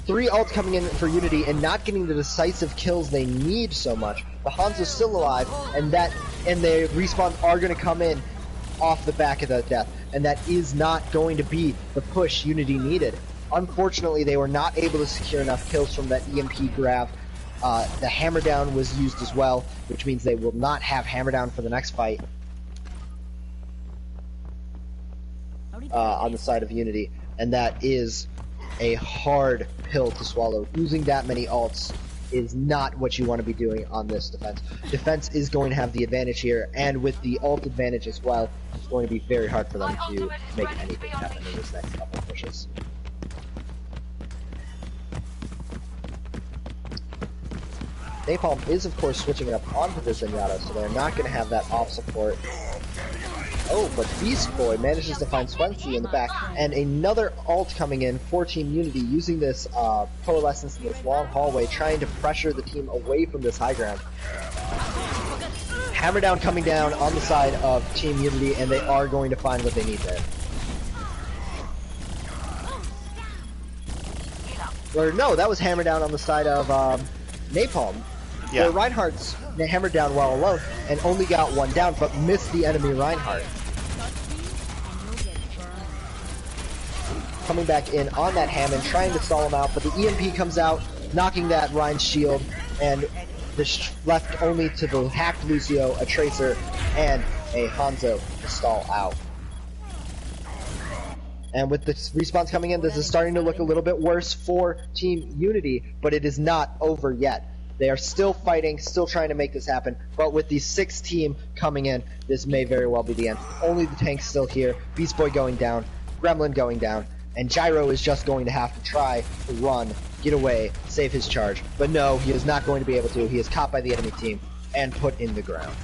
3 ults coming in for Unity and not getting the decisive kills they need so much. The Hanzo's still alive, and their respawns are going to come in off the back of the death, and that is not going to be the push Unity needed. Unfortunately, they were not able to secure enough kills from that EMP grab. The hammer down was used as well, which means they will not have hammer down for the next fight on the side of Unity, and that is a hard pill to swallow. Using that many ults is not what you want to be doing on this defense. Defense is going to have the advantage here, and with the ult advantage as well, it's going to be very hard for them to make anything happen in this next couple of pushes. Napalm is, of course, switching it up onto the Zenyatta, so they're not going to have that off support. Oh, but Beast Boy manages to find Swansea in the back, and another ult coming in for Team Unity, using this coalescence in this long hallway, trying to pressure the team away from this high ground. Hammer down coming down on the side of Team Unity, and they are going to find what they need there. Or no, that was hammer down on the side of Napalm. Yeah. Where Reinhardt's hammered down well alone and only got one down, but missed the enemy Reinhardt. Coming back in on that Hammond, trying to stall him out, but the EMP comes out, knocking that Rein's shield, and left only to the hacked Lucio, a Tracer, and a Hanzo to stall out. And with the respawns coming in, this is starting to look a little bit worse for Team Unity, but it is not over yet. They are still fighting, still trying to make this happen, but with the 6th team coming in, this may very well be the end. Only the tank's still here, Beast Boy going down, Gremlin going down, and Gyro is just going to have to try to run, get away, save his charge. But no, he is not going to be able to. He is caught by the enemy team and put in the ground.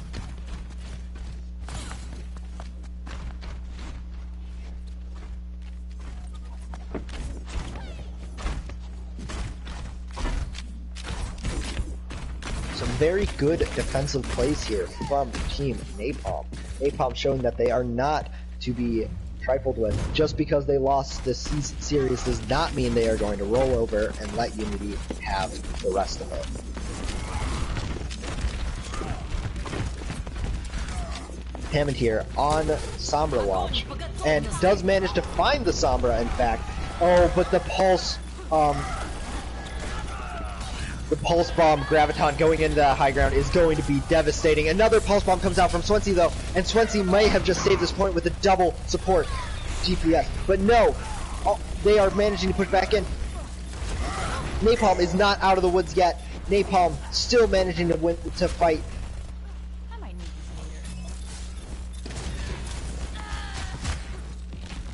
Some very good defensive plays here from Team Napalm. Napalm showing that they are not to be trifled with. Just because they lost this series does not mean they are going to roll over and let Unity have the rest of it. Hammond here on Sombra watch, and does manage to find the Sombra, in fact. Oh, but the Pulse bomb Graviton going into that high ground is going to be devastating. Another Pulse bomb comes out from Swansea though, and Swansea may have just saved this point with a double support DPS. But no, they are managing to push back in. Napalm is not out of the woods yet. Napalm still managing to fight.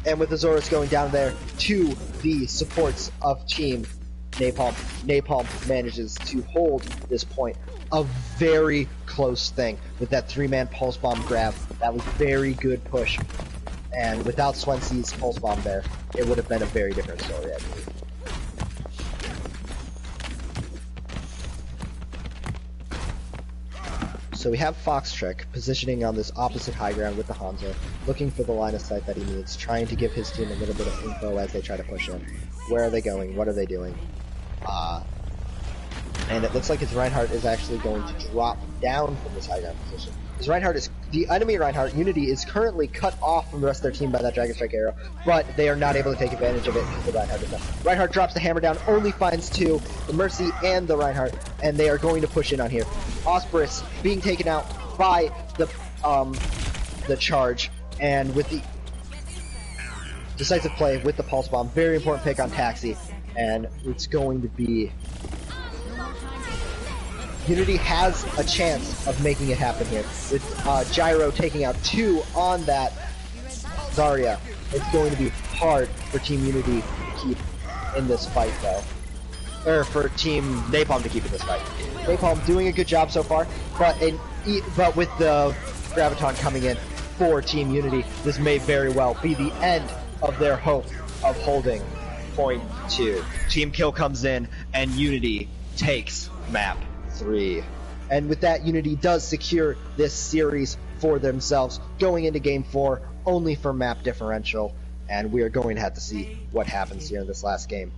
And with Azorus going down there to the supports of Team Napalm, Napalm manages to hold this point. A very close thing with that 3-man pulse bomb grab. That was very good push. And without Swansea's pulse bomb there, it would have been a very different story, I believe. So we have Foxtrek positioning on this opposite high ground with the Hanzo, looking for the line of sight that he needs, trying to give his team a little bit of info as they try to push in. Where are they going? What are they doing? And it looks like his Reinhardt is actually going to drop down from this high ground position. His Reinhardt is, the enemy Reinhardt, Unity, is currently cut off from the rest of their team by that Dragon Strike arrow, but they are not able to take advantage of it because the Reinhardt is down. Reinhardt drops the hammer down, only finds 2, the Mercy and the Reinhardt, and they are going to push in on here. Osprey being taken out by the charge, and with the decisive play with the Pulse Bomb, very important pick on Taxi, and it's going to be... Unity has a chance of making it happen here, with Gyro taking out 2 on that Zarya. It's going to be hard for Team Unity to keep in this fight, though. Or for Team Napalm to keep in this fight. Napalm doing a good job so far, but with the Graviton coming in for Team Unity, this may very well be the end of their hope of holding point 2. Team Kill comes in, and Unity takes map 3. And with that, Unity does secure this series for themselves, going into Game 4 only for map differential, and we are going to have to see what happens here in this last game.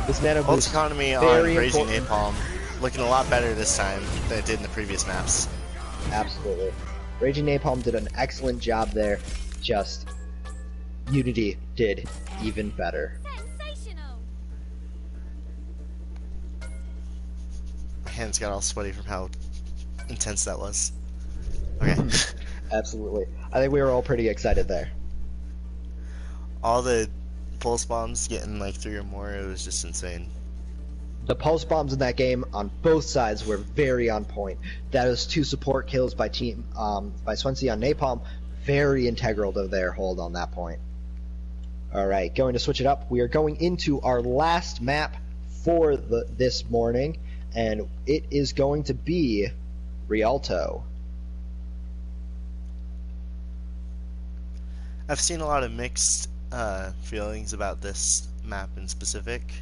This Nano Pulse Boost, economy on very Raging important. Napalm looking a lot better this time than it did in the previous maps. Absolutely. Raging Napalm did an excellent job there, just Unity did even better. Sensational. My hands got all sweaty from how intense that was. Okay. Absolutely. I think we were all pretty excited there. All the pulse bombs getting like 3 or more, it was just insane. The pulse bombs in that game on both sides were very on point. That was 2 support kills by Swansea on Napalm, very integral to their hold on that point. Alright, going to switch it up. We are going into our last map for this morning, and it is going to be Rialto. I've seen a lot of mixed feelings about this map in specific.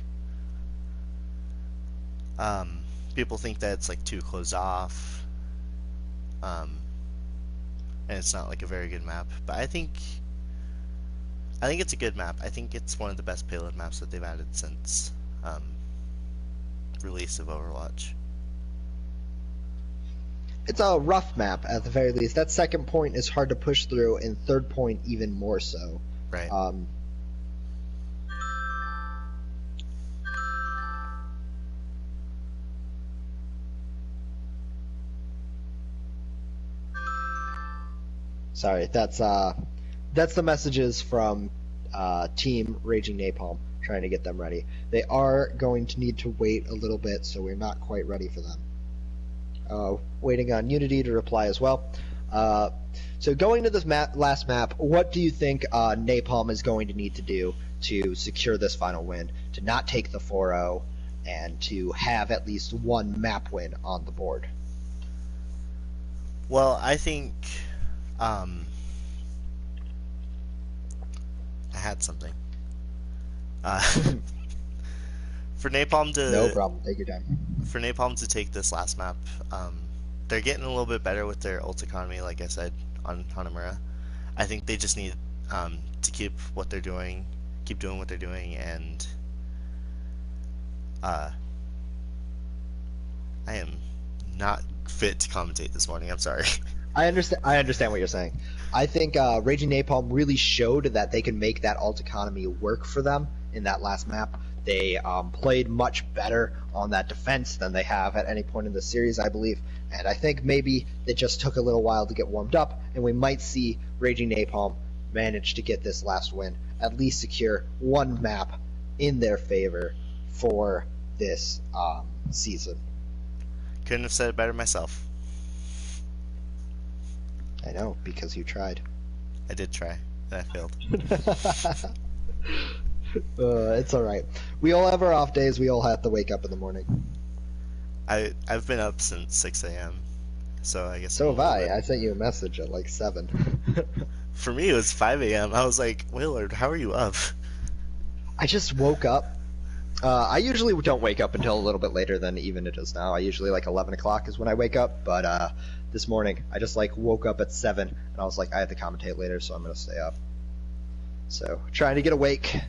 People think that it's like too closed off. and it's not like a very good map. But I think it's a good map. I think it's one of the best payload maps that they've added since release of Overwatch. It's a rough map at the very least. That second point is hard to push through, and third point even more so. Right. Sorry, that's the messages from Team Raging Napalm, trying to get them ready. They are going to need to wait a little bit, so we're not quite ready for them. Waiting on Unity to reply as well. So going to this last map, what do you think Napalm is going to need to do to secure this final win, to not take the 4-0, and to have at least one map win on the board? Well, I think I had something. For Napalm to No problem. Take your time. For Napalm to take this last map, they're getting a little bit better with their ult economy, like I said, on Hanamura. I think they just need to keep doing what they're doing, and I am not fit to commentate this morning. I'm sorry. I understand what you're saying. I think Raging Napalm really showed that they can make that ult economy work for them in that last map. They played much better on that defense than they have at any point in the series, I believe. And I think maybe it just took a little while to get warmed up, and we might see Raging Napalm manage to get this last win, at least secure one map in their favor for this season. Couldn't have said it better myself. I know, because you tried. I did try, and I failed. It's alright. We all have our off days. We all have to wake up in the morning. I've been up since 6 a.m. So I guess. So have I. I sent you a message at like 7. For me, it was 5 a.m. I was like, Willard, how are you up? I just woke up. I usually don't wake up until a little bit later than even it is now. I usually like 11 o'clock is when I wake up, but this morning I just like woke up at 7 and I was like, I have to commentate later, so I'm gonna stay up. So trying to get awake.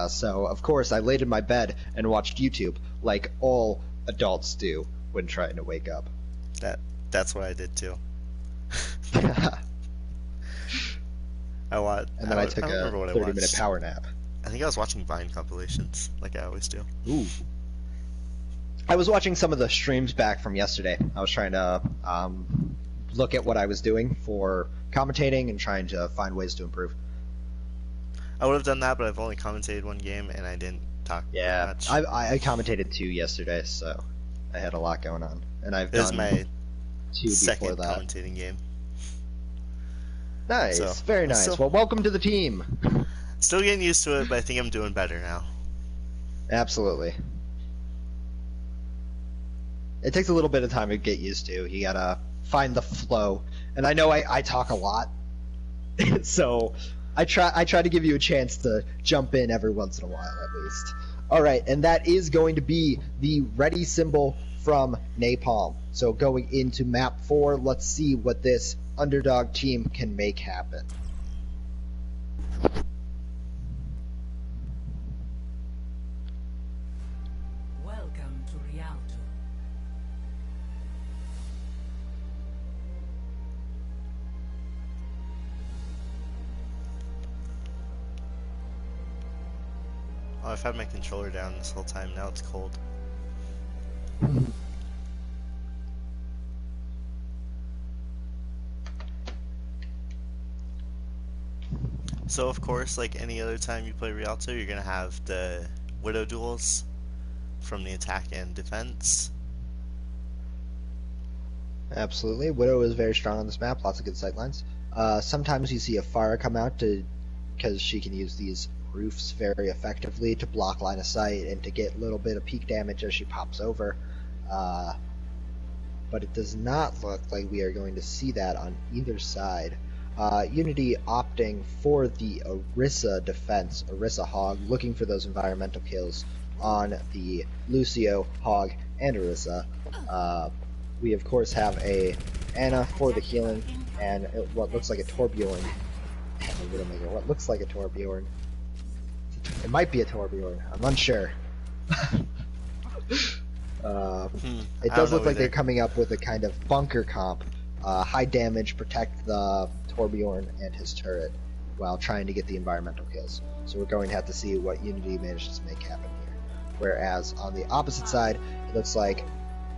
So of course I laid in my bed and watched YouTube like all adults do when trying to wake up. That's what I did too. And then I took a 30-minute power nap. I think I was watching Vine compilations, like I always do. Ooh. I was watching some of the streams back from yesterday. I was trying to look at what I was doing for commentating and trying to find ways to improve. I would have done that, but I've only commentated one game and I didn't talk much. I commentated 2 yesterday, so I had a lot going on, and I've done my 2 second before that. commentating game. Nice, So, very nice. Well, welcome to the team. Still getting used to it, but I think I'm doing better now. Absolutely. It takes a little bit of time to get used to. You gotta find the flow. And I know I talk a lot, so I try to give you a chance to jump in every once in a while at least. All right, and that is going to be the ready symbol from Napalm. So going into map 4, let's see what this underdog team can make happen. Welcome to Rialto. Oh, I've had my controller down this whole time. Now it's cold. So of course, like any other time you play Rialto, you're gonna have the Widow duels from the attack and defense. Absolutely. Widow is very strong on this map, lots of good sightlines. Sometimes you see a Pharah come out because she can use these roofs very effectively to block line of sight and to get a little bit of peak damage as she pops over. But it does not look like we are going to see that on either side. Unity opting for the Orisa defense, Orisa Hog, looking for those environmental kills on the Lucio, Hog, and Orisa. We of course have a Ana for the healing, and what looks like a Torbjorn. And a Widowmaker. What looks like a Torbjorn. It might be a Torbjorn. I'm unsure. It does look like they're coming up with a kind of bunker comp. High damage, protect the Torbjorn and his turret while trying to get the environmental kills. So we're going to have to see what Unity manages to make happen here. Whereas on the opposite side, it looks like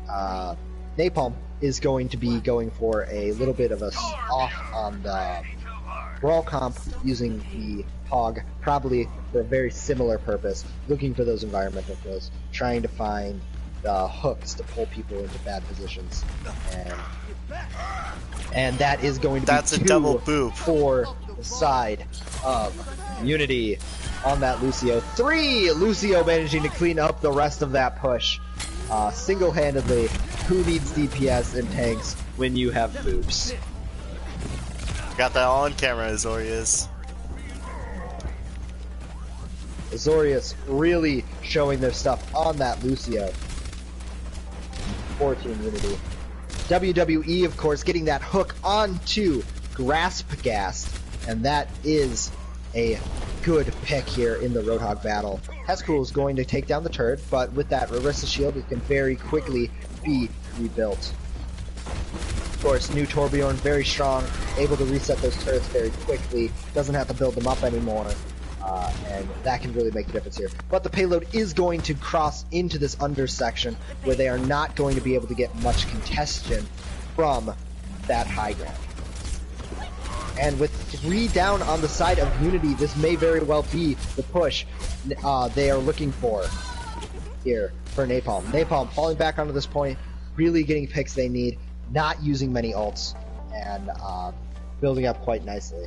Napalm is going to be going for a little bit of a off on the brawl comp using the Hog, probably for a very similar purpose, looking for those environmental kills, trying to find the hooks to pull people into bad positions, and that is going to be a double boop for the side of Unity on that Lucio. 3! Lucio managing to clean up the rest of that push. Single-handedly, who needs DPS and tanks when you have boobs? Got that all on camera, Azorius. Azorius really showing their stuff on that Lucio. 14 Unity. WWE, of course, getting that hook onto Grasp Gas, and that is a good pick here in the Roadhog battle. Hescool is going to take down the turret, but with that Orisa shield, it can very quickly be rebuilt. Of course, new Torbjorn, very strong, able to reset those turrets very quickly, doesn't have to build them up anymore, and that can really make a difference here. But the payload is going to cross into this under section where they are not going to be able to get much congestion from that high ground. And with 3 down on the side of Unity, this may very well be the push they are looking for here for Napalm. Napalm falling back onto this point, really getting picks they need, not using many ults, and building up quite nicely.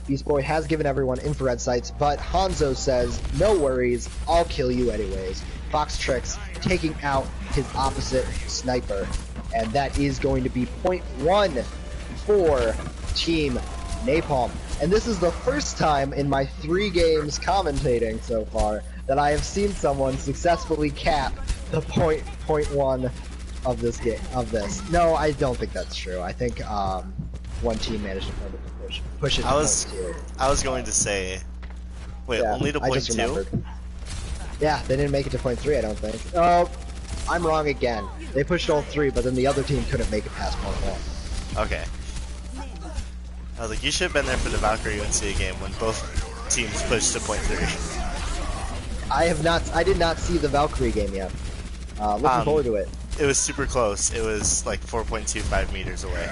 Beast Boy has given everyone infrared sights, but Hanzo says, no worries, I'll kill you anyways. Fox Tricks taking out his opposite sniper, and that is going to be point 1 for Team Napalm. And this is the first time in my 3 games commentating so far that I have seen someone successfully cap the point 1 of this game. No, I don't think that's true. I think one team managed to push it to point 2. I was going to say, wait, yeah, only to point 2? Yeah, they didn't make it to point 3, I don't think. Oh, I'm wrong again. They pushed all 3, but then the other team couldn't make it past point 1. Okay. I was like, you should have been there for the Valkyrie Uncia game when both teams pushed to point 3. I did not see the Valkyrie game yet. Looking forward to it. It was super close. It was like 4.25 meters away.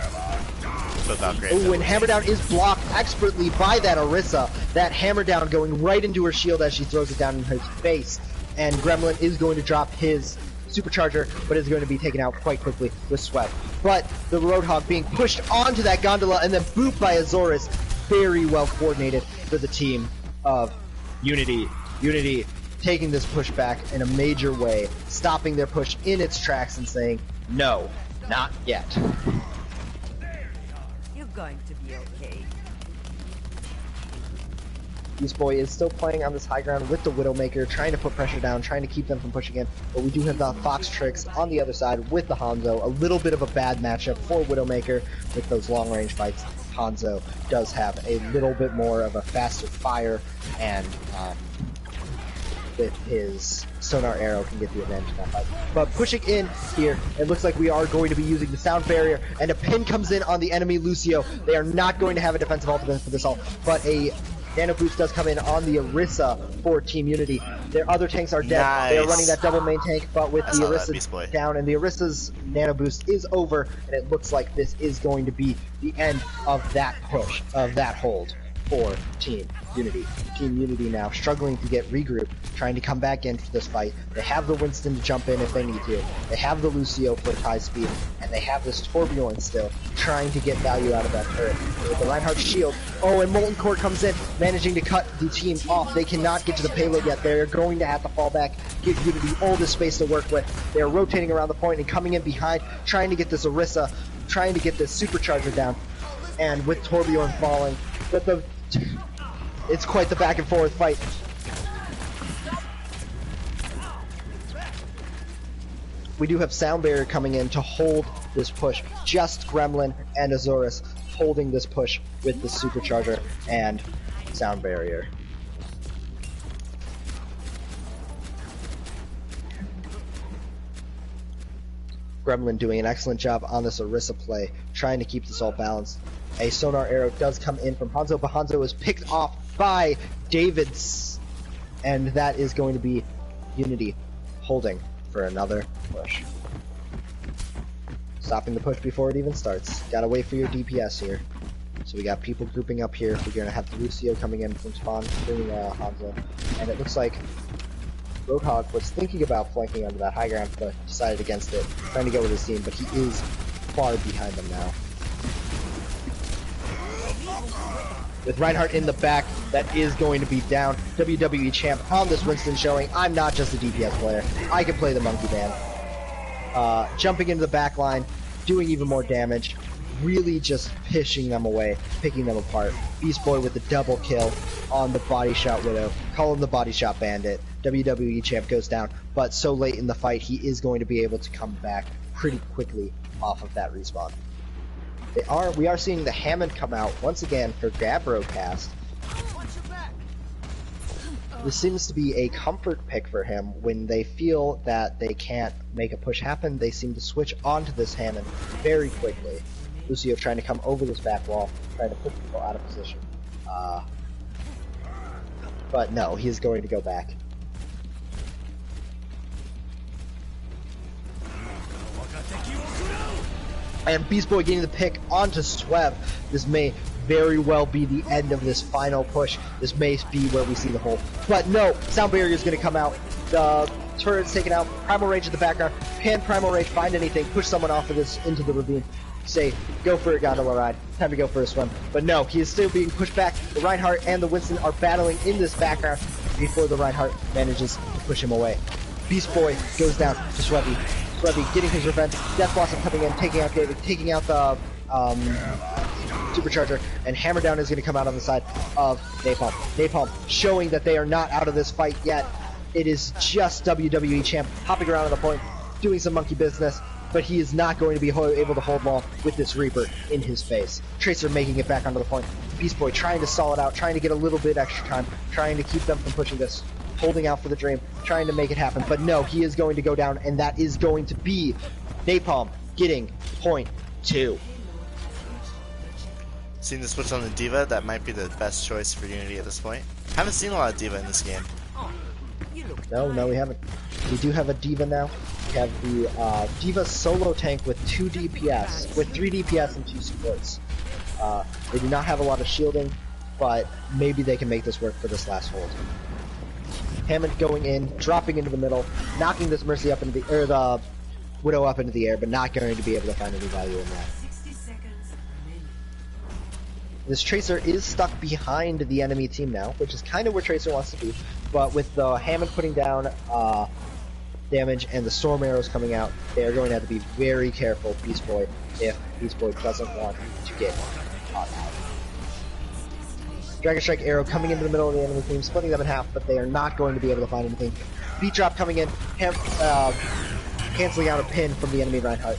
Oh, and Hammer Down is blocked expertly by that Orisa. That Hammer Down going right into her shield as she throws it down in her face. And Gremlin is going to drop his supercharger, but is going to be taken out quite quickly with Sweat. But the Roadhog being pushed onto that gondola and then booped by Azorius. Very well coordinated for the team of Unity. Unity taking this push back in a major way, stopping their push in its tracks and saying, no, not yet. You're going to be okay. Beast Boy is still playing on this high ground with the Widowmaker, trying to put pressure down, trying to keep them from pushing in, but we do have the Fox Tricks on the other side with the Hanzo. A little bit of a bad matchup for Widowmaker with those long-range fights. Hanzo does have a little bit more of a faster fire, and with his sonar arrow can get the advantage in that fight. But pushing in here, it looks like we are going to be using the sound barrier, and a pin comes in on the enemy Lucio. They are not going to have a defensive ultimate for this ult, but a Nano Boost does come in on the Orisa for Team Unity. Their other tanks are dead. Nice. They are running that double main tank, but with the Orisa down and the Orisa's Nano Boost is over, and it looks like this is going to be the end of that push, of that hold for Team Unity. Team Unity now struggling to get regrouped, trying to come back into this fight. They have the Winston to jump in if they need to. They have the Lucio for high speed, and they have this Torbjorn still, trying to get value out of that turret. With the Reinhardt shield, oh, and Molten Core comes in, managing to cut the team off. They cannot get to the payload yet. They're going to have to fall back, give Unity all this space to work with. They're rotating around the point and coming in behind, trying to get this Orisa, trying to get this supercharger down. And with Torbjorn falling, it's quite the back and forth fight. we do have Sound Barrier coming in to hold this push. Just Gremlin and Azorus holding this push with the Supercharger and Sound Barrier. Gremlin doing an excellent job on this Orisa play, trying to keep this all balanced. A Sonar Arrow does come in from Hanzo, but Hanzo is picked off by Davids, and that is going to be Unity holding for another push. Stopping the push before it even starts. Gotta wait for your DPS here. So we got people grouping up here. We're gonna have Lucio coming in from spawn, bringing Hanzo, and it looks like Roadhog was thinking about flanking onto that high ground, but decided against it, trying to go with his team, but he is far behind them now. With Reinhardt in the back, that is going to be down. WWE champ on this Winston showing, I'm not just a DPS player, I can play the monkey band. Jumping into the back line, doing even more damage, really just pishing them away, picking them apart. Beast Boy with the double kill on the Body Shot Widow, call him the Body Shot Bandit. WWE champ goes down, but so late in the fight, he is going to be able to come back pretty quickly off of that respawn. We are seeing the Hammond come out once again for Gabrocast. This seems to be a comfort pick for him. When they feel that they can't make a push happen, they seem to switch onto this Hammond very quickly. Lucio trying to come over this back wall, trying to push people out of position. But no, he is going to go back. And Beast Boy getting the pick onto Sweb. This may very well be the end of this final push. This may be where we see the hole. But no, Sound Barrier is going to come out. The turret's taken out. Primal Rage in the background. Pan Primal Rage, find anything, push someone off of this into the ravine. Say, go for a gondola ride. Time to go for a swim. But no, he is still being pushed back. The Reinhardt and the Winston are battling in this background before the Reinhardt manages to push him away. Beast Boy goes down to Swebby. Swebby getting his revenge. Death Blossom coming in, taking out David, taking out the Supercharger, and Hammer Down is going to come out on the side of Napalm. Napalm showing that they are not out of this fight yet. It is just WWE champ hopping around on the point, doing some monkey business, but he is not going to be able to hold long with this Reaper in his face. Tracer making it back onto the point. Beast Boy trying to stall it out, trying to get a little bit extra time, trying to keep them from pushing this, holding out for the dream, trying to make it happen. But no, he is going to go down, and that is going to be Napalm getting point 2. Seeing the switch on the D.Va, that might be the best choice for Unity at this point. Haven't seen a lot of D.Va in this game. No, we haven't. We do have a D.Va now. We have the D.Va solo tank with 2 DPS, with 3 DPS and 2 supports. They do not have a lot of shielding, but maybe they can make this work for this last hold. Hammond going in, dropping into the middle, knocking this Mercy up into the Widow up into the air, but not going to be able to find any value in that. This Tracer is stuck behind the enemy team now, which is kind of where Tracer wants to be, but with the Hammond putting down damage and the Storm Arrows coming out, they are going to have to be very careful, Beast Boy, if Beast Boy doesn't want to get caught out. Dragon Strike Arrow coming into the middle of the enemy team, splitting them in half, but they are not going to be able to find anything. Beat Drop coming in, canceling out a pin from the enemy Reinhardt.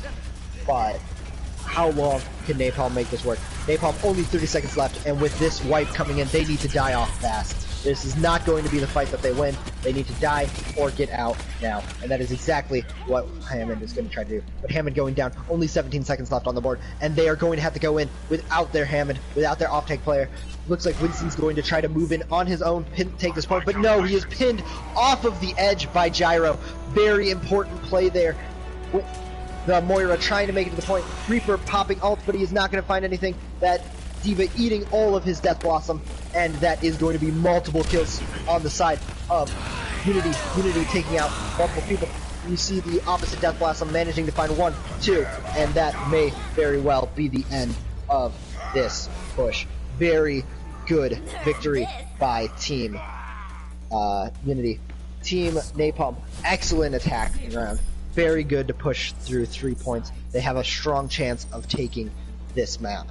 But how long can Napalm make this work? Napalm only 30 seconds left, and with this wipe coming in, they need to die off fast. This is not going to be the fight that they win. They need to die or get out now, and that is exactly what Hammond is going to try to do. But Hammond going down, only 17 seconds left on the board, and they are going to have to go in without their Hammond, without their off-tank player. Looks like Winston's going to try to move in on his own, take this point, but no, he is pinned off of the edge by Gyro. Very important play there. The Moira trying to make it to the point. Reaper popping ult, but he is not going to find anything. That D.Va eating all of his Death Blossom, and that is going to be multiple kills on the side of Unity. Unity taking out multiple people. You see the opposite Death Blossom managing to find 1, 2, and that may very well be the end of this push. Very good victory by Team Unity. Team Napalm, excellent attack round. Very good to push through 3 points. They have a strong chance of taking this map.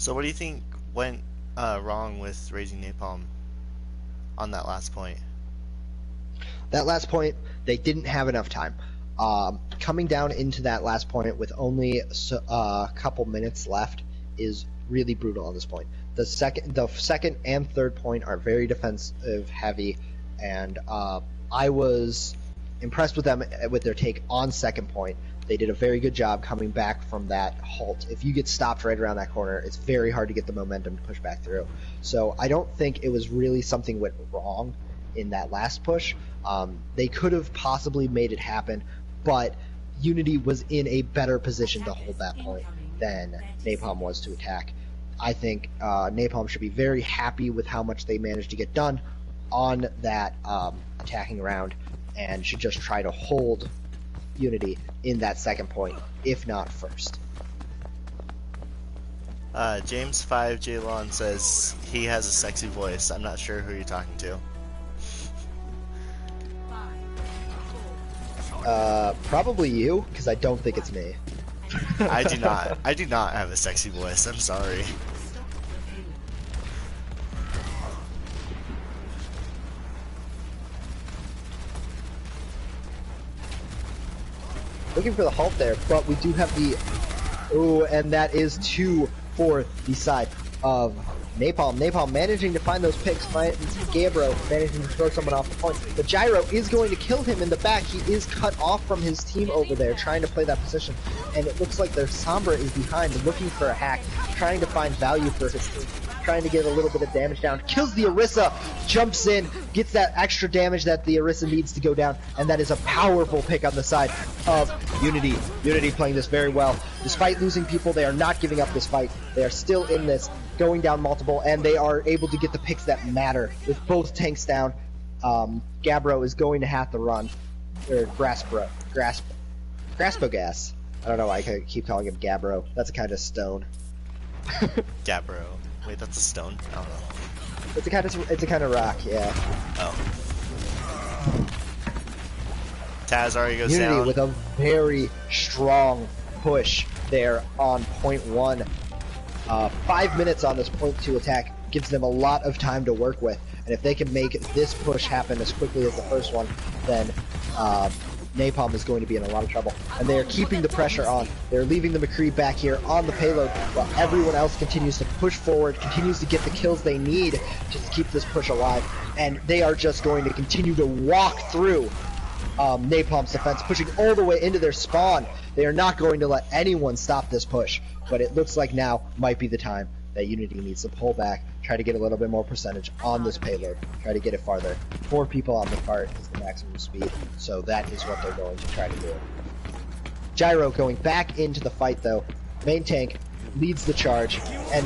So what do you think went wrong with raising Napalm on that last point? That last point, they didn't have enough time. Coming down into that last point with only a couple minutes left is really brutal on this point. The second and third point are very defensive heavy, and I was impressed with them with their take on second point. They did a very good job coming back from that halt. If you get stopped right around that corner, it's very hard to get the momentum to push back through. So I don't think it was really something went wrong in that last push. They could have possibly made it happen, but Unity was in a better position to hold that point than Napalm was to attack. I think Napalm should be very happy with how much they managed to get done on that attacking round, and should just try to hold Unity in that second point, if not first. James 5 Jalon says he has a sexy voice. I'm not sure who you're talking to. Probably you, because I don't think it's me. I do not. I do not have a sexy voice. I'm sorry. Looking for the halt there, but we do have the... Ooh, and that is 2 for the side of Napalm. Napalm managing to find those picks. Gabbro managing to throw someone off the point. The gyro is going to kill him in the back. He is cut off from his team over there, trying to play that position. And it looks like their Sombra is behind, looking for a hack, trying to find value for his team, trying to get a little bit of damage down. Kills the Orisa, jumps in, gets that extra damage that the Orisa needs to go down, and that is a powerful pick on the side of Unity. Unity playing this very well. Despite losing people, they are not giving up this fight. They are still in this, going down multiple, and they are able to get the picks that matter. With both tanks down, Gabbro is going to have to run. Or Graspogas. I don't know why I keep calling him Gabbro. That's a kind of stone. Gabbro. Wait, that's a stone? I don't know. It's a kind of rock, yeah. Oh. Taz already goes Unity down. with a very strong push there on point 1. 5 minutes on this point 2 attack gives them a lot of time to work with, and if they can make this push happen as quickly as the first one, then Napalm is going to be in a lot of trouble. And they are keeping the pressure on. They're leaving the McCree back here on the payload while everyone else continues to push forward, continues to get the kills they need to keep this push alive. And they are just going to continue to walk through Napalm's defense, pushing all the way into their spawn. They are not going to let anyone stop this push, but it looks like now might be the time that Unity needs to pull back, try to get a little bit more percentage on this payload, try to get it farther. 4 people on the cart is the maximum speed, so that is what they're going to try to do. Gyro going back into the fight though. Main tank leads the charge, and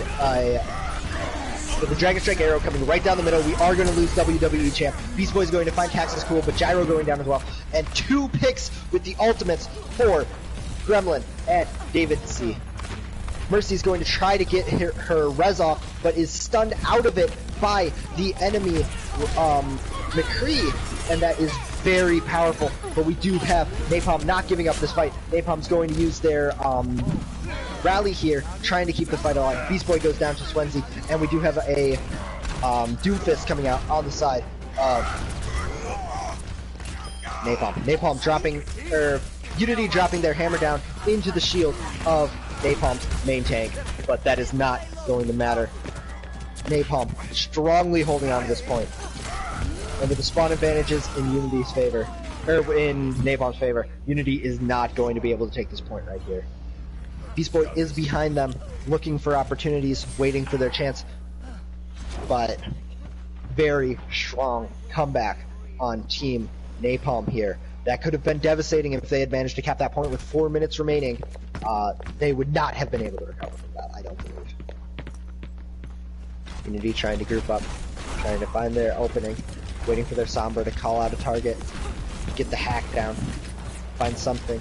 with the Dragon Strike arrow coming right down the middle, we are going to lose WWE champ. Beast Boy is going to find Cax's cool, but Gyro going down as well. And 2 picks with the ultimates for Gremlin and David C. Mercy is going to try to get her res off, but is stunned out of it by the enemy McCree, and that is very powerful. But we do have Napalm not giving up this fight. Napalm's going to use their rally here, trying to keep the fight alive. Beast Boy goes down to Swenzy, and we do have a Doomfist coming out on the side of Napalm. Napalm dropping, Unity dropping their hammer down into the shield of Napalm's main tank, but that is not going to matter. Napalm strongly holding on to this point. And with the spawn advantages in Unity's favor, or in Napalm's favor, Unity is not going to be able to take this point right here. Beast Boy is behind them, looking for opportunities, waiting for their chance, but very strong comeback on Team Napalm here. That could have been devastating if they had managed to cap that point with 4 minutes remaining. They would not have been able to recover from that, I don't believe. Unity trying to group up, trying to find their opening, waiting for their Sombra to call out a target, get the hack down, find something.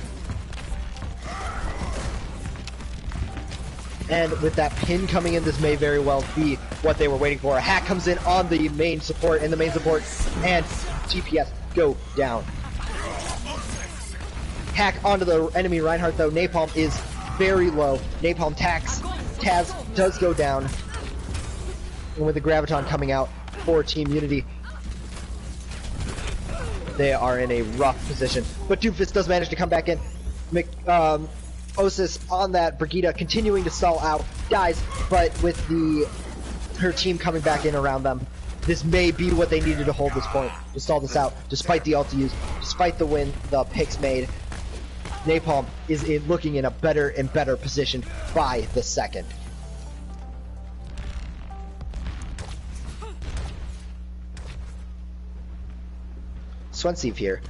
And with that pin coming in, this may very well be what they were waiting for. A hack comes in on the main support, and TPS go down. Hack onto the enemy Reinhardt though. Napalm is very low. Napalm Taz does go down. And with the Graviton coming out for Team Unity, they are in a rough position. But Doomfist does manage to come back in. Osis on that, Brigitte continuing to stall out, dies, but with her team coming back in around them, this may be what they needed to hold this point, to stall this out, despite the ult use, despite the picks made. Napalm is looking in a better and better position by the second. Swensive here,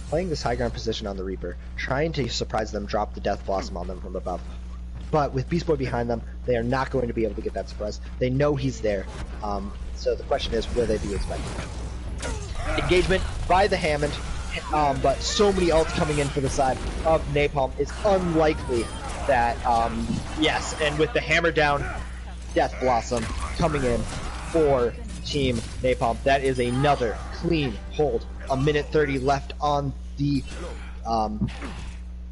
playing this high ground position on the Reaper, trying to surprise them, drop the Death Blossom on them from above. But with Beast Boy behind them, they are not going to be able to get that surprise. They know he's there, so the question is, will they be expecting him? Engagement by the Hammond, but so many ults coming in for the side of Napalm, it's unlikely that, yes, and with the hammer down, Death Blossom coming in for Team Napalm, that is another clean hold. A minute 30 left on the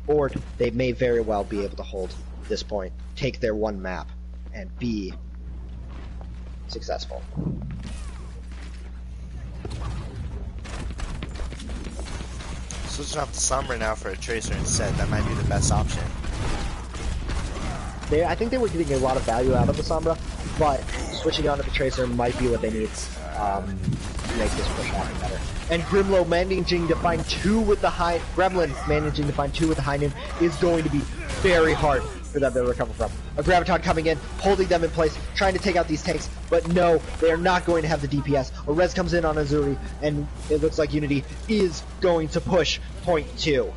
board. They may very well be able to hold this point, take their one map, and be successful. Switching off the Sombra now for a Tracer instead, that might be the best option. I think they were getting a lot of value out of the Sombra, but switching on to the Tracer might be what they need to make this push happen better. And Gremlin managing to find two with the high noon is going to be very hard for them to recover from. A Graviton coming in, holding them in place, trying to take out these tanks, but no, they are not going to have the DPS. A res comes in on Azuri, and it looks like Unity is going to push point 2.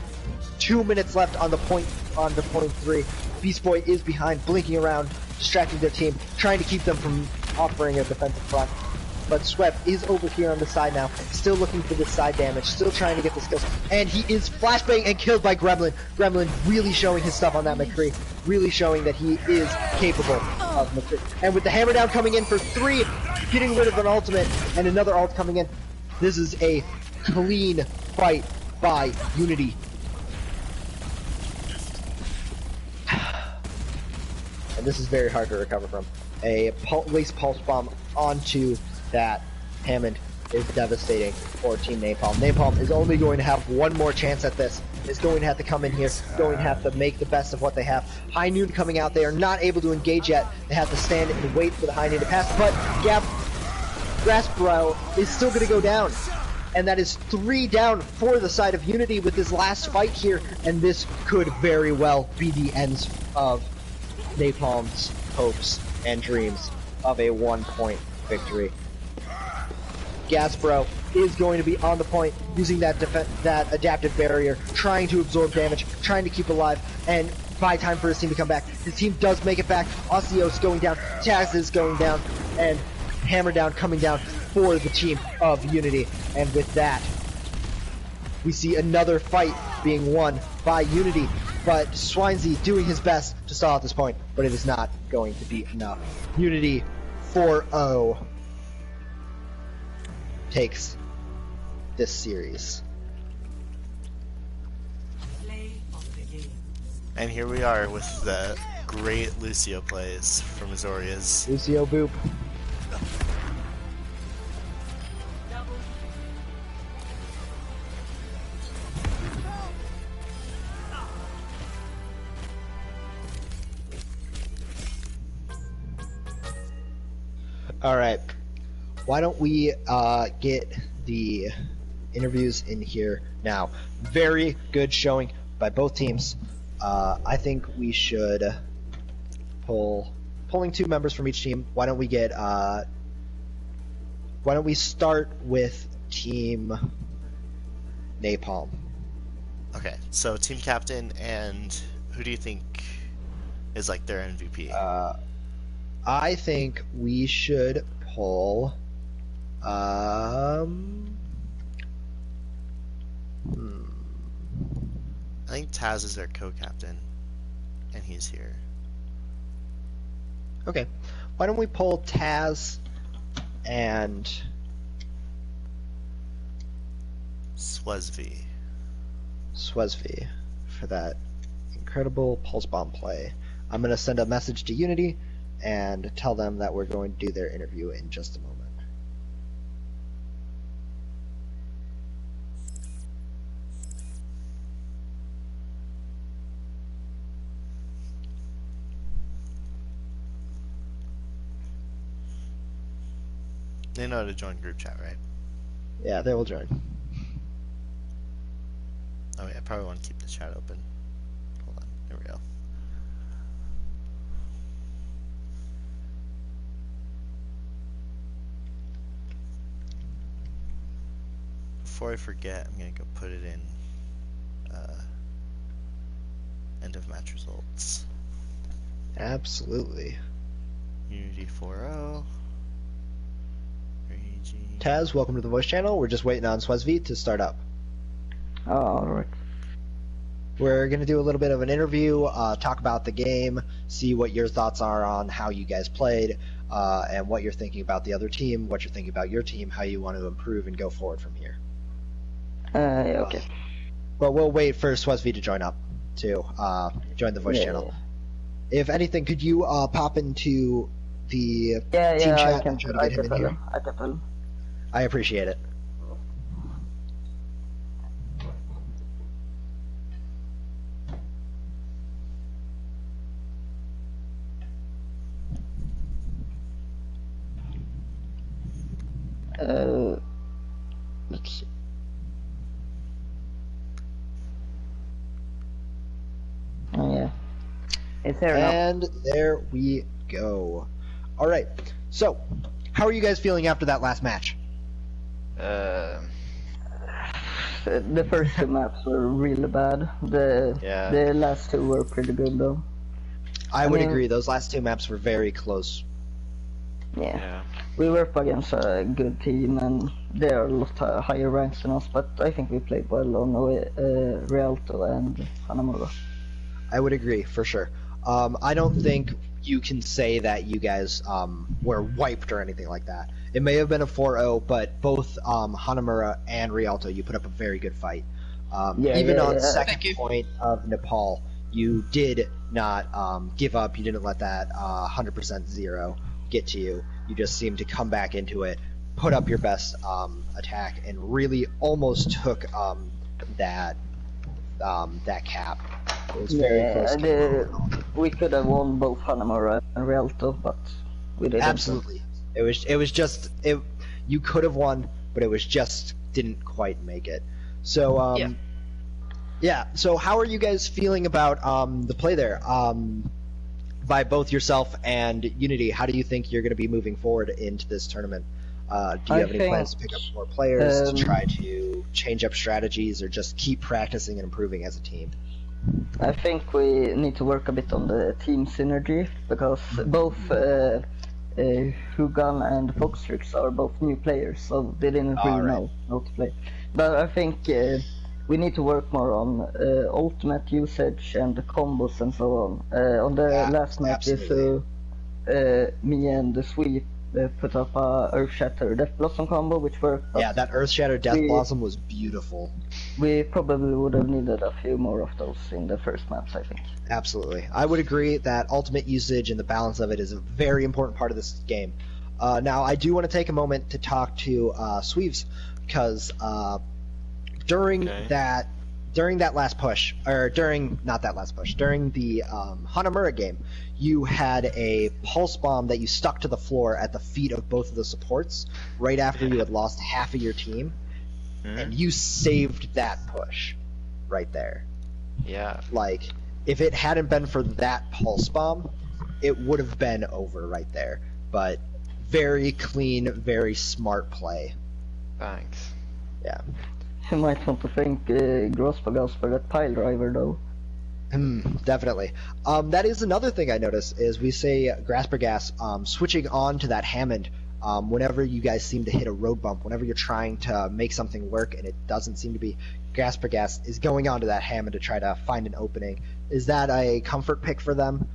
2 minutes left on the point 3. Beast Boy is behind, blinking around, distracting their team, trying to keep them from offering a defensive front. But Swept is over here on the side now, still looking for this side damage, still trying to get the skills, and he is flashbang and killed by Gremlin. Gremlin really showing his stuff on that McCree, really showing that he is capable of McCree. And with the hammer down coming in for 3, getting rid of an ultimate, and another ult coming in, this is a clean fight by Unity. And this is very hard to recover from. A lace pulse bomb onto that Hammond is devastating for Team Napalm. Napalm is only going to have one more chance at this. Is going to have to come in here, going to have to make the best of what they have. High Noon coming out, they are not able to engage yet. They have to stand and wait for the High Noon to pass, but Graspbrow is still going to go down. And that is 3 down for the side of Unity with this last fight here, and this could very well be the end of Napalm's hopes and dreams of a 1-point victory. Gasbro is going to be on the point, using that adaptive barrier, trying to absorb damage, trying to keep alive, and buy time for his team to come back. His team does make it back. Ossios going down, Taz is going down, and Hammer down coming down for the team of Unity. And with that, we see another fight being won by Unity, but Swinesy doing his best to stall at this point, but it is not going to be enough. Unity 4-0 takes this series. And here we are with the great Lucio plays from Azoria's. Lucio Boop. Alright, why don't we get the interviews in here now. Very good showing by both teams. I think we should pulling 2 members from each team. Why don't we get why don't we start with Team Napalm? Okay, so team captain, and who do you think is like their MVP? I think we should pull I think Taz is their co-captain, and he's here. Okay, why don't we pull Taz and Swesvi for that incredible pulse bomb play. I'm gonna send a message to Unity and tell them that we're going to do their interview in just a moment. They know how to join group chat, right? Yeah, they will join. Oh yeah, I probably want to keep the chat open. Hold on, there we go. Before I forget, I'm gonna go put it in end of match results. Absolutely. Unity 4-0. 3G. Taz, welcome to the voice channel. We're just waiting on Swesvi to start up. Oh, alright. We're going to do a little bit of an interview, talk about the game, see what your thoughts are on how you guys played, and what you're thinking about the other team, what you're thinking about your team, how you want to improve and go forward from here. Yeah, okay. But we'll wait for Swesvi to join up, to join the voice channel. If anything, could you pop into the team chat I can, and try to I get him can in tell here? him. I can tell him. I appreciate it. Let's see. Oh yeah. It's here now. And there we go. All right. So, how are you guys feeling after that last match? The first two maps were really bad. The last two were pretty good though. I would mean, agree. Those last two maps were very close. Yeah. We were up against a good team and they are a lot higher ranks than us, but I think we played well on Rialto and Hanamura. I would agree, for sure. I don't think you can say that you guys were wiped or anything like that. It may have been a 4-0, but both Hanamura and Rialto, you put up a very good fight. Even on second point of Nepal, you did not give up. You didn't let that 100% zero get to you. You just seemed to come back into it, put up your best attack, and really almost took that cap. It was very close. We could have won both Hanamura and Rialto, but we didn't. Absolutely. It was just you could have won, but it was just didn't quite make it. So yeah. So how are you guys feeling about the play there? By both yourself and Unity, how do you think you're going to be moving forward into this tournament? Do you have any plans to pick up more players, to try to change up strategies, or just keep practicing and improving as a team? I think we need to work a bit on the team synergy, because both Hugan and Foxtrix are both new players, so they didn't really know how to play. But I think we need to work more on ultimate usage and the combos and so on. On the last match, me and the Sweep put up a Earth Shatter Death Blossom combo, which worked. Yeah, that Earth Shatter Death Blossom was beautiful. We probably would have needed a few more of those in the first maps, I think. Absolutely. I would agree that ultimate usage and the balance of it is a very important part of this game. Now, I do want to take a moment to talk to Sweeps, because during that last push, or during the Hanamura game, you had a pulse bomb that you stuck to the floor at the feet of both of the supports right after you had lost half of your team, and you saved that push right there. Yeah. Like, if it hadn't been for that pulse bomb, it would have been over right there. But very clean, very smart play. Thanks. Yeah. You might want to thank Grospagas for that pile driver, though. Definitely. That is another thing I noticed, is we say Graspergas switching on to that Hammond whenever you guys seem to hit a road bump, whenever you're trying to make something work and it doesn't seem to be, Graspergas is going on to that Hammond to try to find an opening. Is that a comfort pick for them,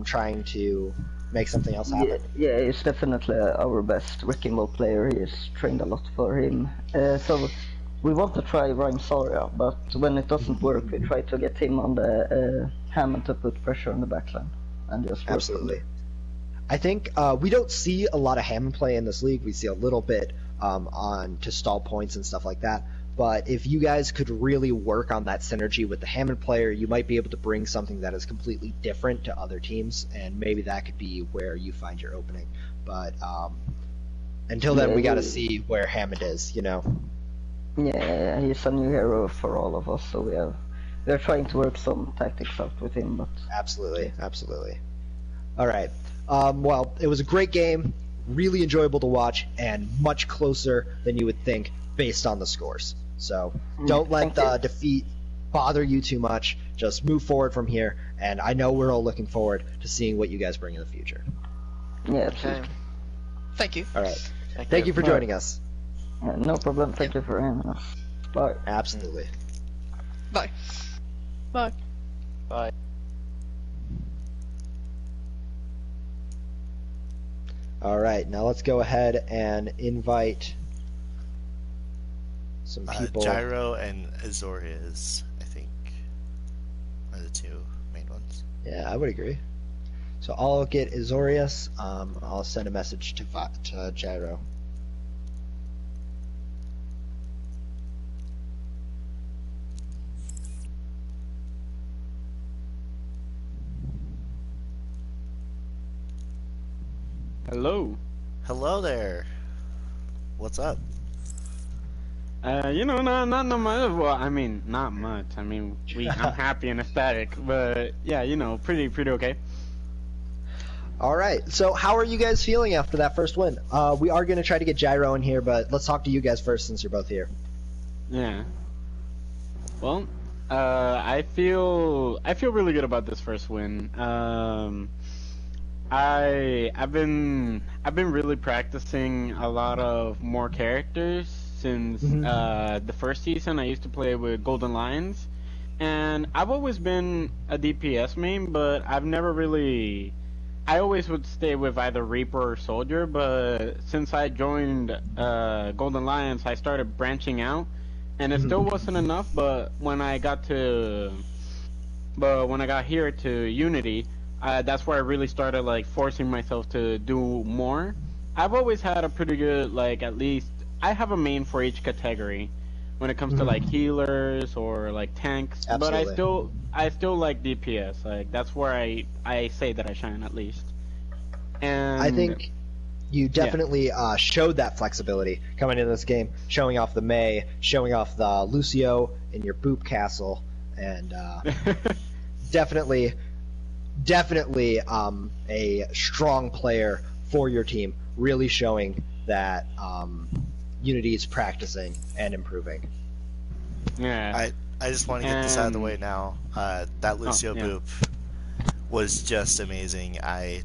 trying to make something else happen? Yeah, he's definitely our best wrecking ball player. He's trained a lot for him. So we want to try Rhyme Soria, but when it doesn't work, we try to get him on the Hammond to put pressure on the backline and just work. Absolutely. I think we don't see a lot of Hammond play in this league. We see a little bit on to stall points and stuff like that. But if you guys could really work on that synergy with the Hammond player, you might be able to bring something that is completely different to other teams, and maybe that could be where you find your opening. But until then, we got to see where Hammond is, you know. Yeah, he's a new hero for all of us, so we're trying to work some tactics out with him. But absolutely. All right. Well, it was a great game, really enjoyable to watch, and much closer than you would think based on the scores. So don't let the defeat bother you too much. Just move forward from here, and I know we're all looking forward to seeing what you guys bring in the future. Yeah, Okay. Thank you. All right. Thank you for joining us. no problem. Thank you for having us. Bye. Absolutely. Bye. Bye. Bye. All right. Now let's go ahead and invite some people. Gyro and Azorius, I think, are the two main ones. Yeah, I would agree. So I'll get Azorius. I'll send a message to Gyro. Hello. Hello there. What's up? You know, not much. Well, I mean, not much. I mean, I'm happy and ecstatic, but yeah, you know, pretty okay. All right. So how are you guys feeling after that first win? We are going to try to get Gyro in here, but let's talk to you guys first since you're both here. Yeah. Well, I feel really good about this first win. I've been really practicing a lot of more characters since the first season. I used to play with Golden Lions, and I've always been a DPS main, but I've never really. I always would stay with either Reaper or Soldier, but since I joined Golden Lions, I started branching out, and it still wasn't enough. But when I got here to Unity. That's where I really started like forcing myself to do more. I've always had a pretty good, like, at least I have a main for each category when it comes to like healers or like tanks. Absolutely. But I still like DPS. Like that's where I say that I shine at least. And I think you definitely showed that flexibility coming into this game, showing off the Mei, showing off the Lucio in your Boop Castle, and definitely a strong player for your team, really showing that Unity is practicing and improving. Yeah. I just want to get this out of the way now. That Lucio Boop was just amazing. I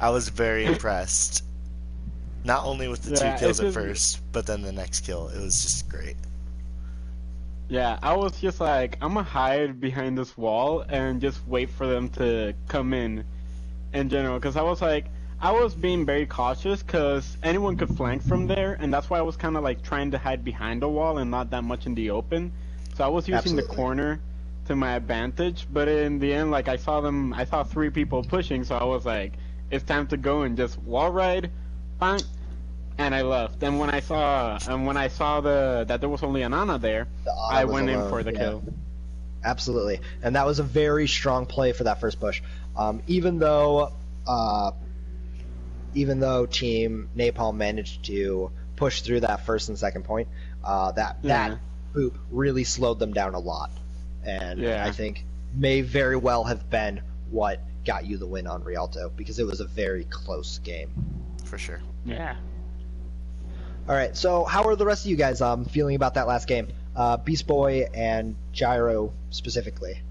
was very impressed. Not only with the two kills at first, but then the next kill. It was just great. Yeah, I was just like, I'm gonna hide behind this wall and just wait for them to come in general. Because I was being very cautious because anyone could flank from there. And that's why I was kind of like trying to hide behind the wall and not that much in the open. So I was using the corner to my advantage. But in the end, like I saw 3 people pushing. So I was like, it's time to go and just wall ride. Bang. And I left. And when I saw that there was only an Ana there, I went in for the kill. Absolutely, and that was a very strong play for that first push. Even though Team Napalm managed to push through that first and second point, that boop really slowed them down a lot, and I think may very well have been what got you the win on Rialto, because it was a very close game. For sure. Yeah. All right, so how are the rest of you guys feeling about that last game? Beast Boy and Gyro specifically.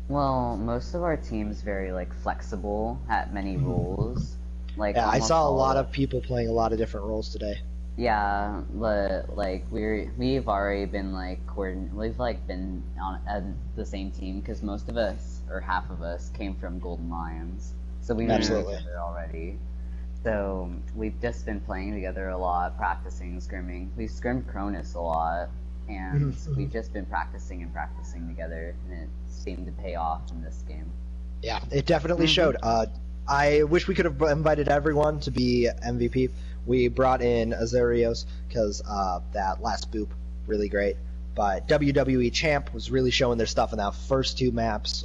Well, most of our team's very like flexible at many roles. Like I saw a lot of of people playing a lot of different roles today. Yeah, but like we've already been like we've like been on the same team because most of us or half of us came from Golden Lions, so we knew each other already. So we've just been playing together a lot, practicing scrimming. We scrimmed Cronus a lot, and we've just been practicing together, and it seemed to pay off in this game. Yeah, it definitely showed. I wish we could have invited everyone to be MVP. We brought in Azarios because that last boop, really great. But WWE Champ was really showing their stuff in that first 2 maps.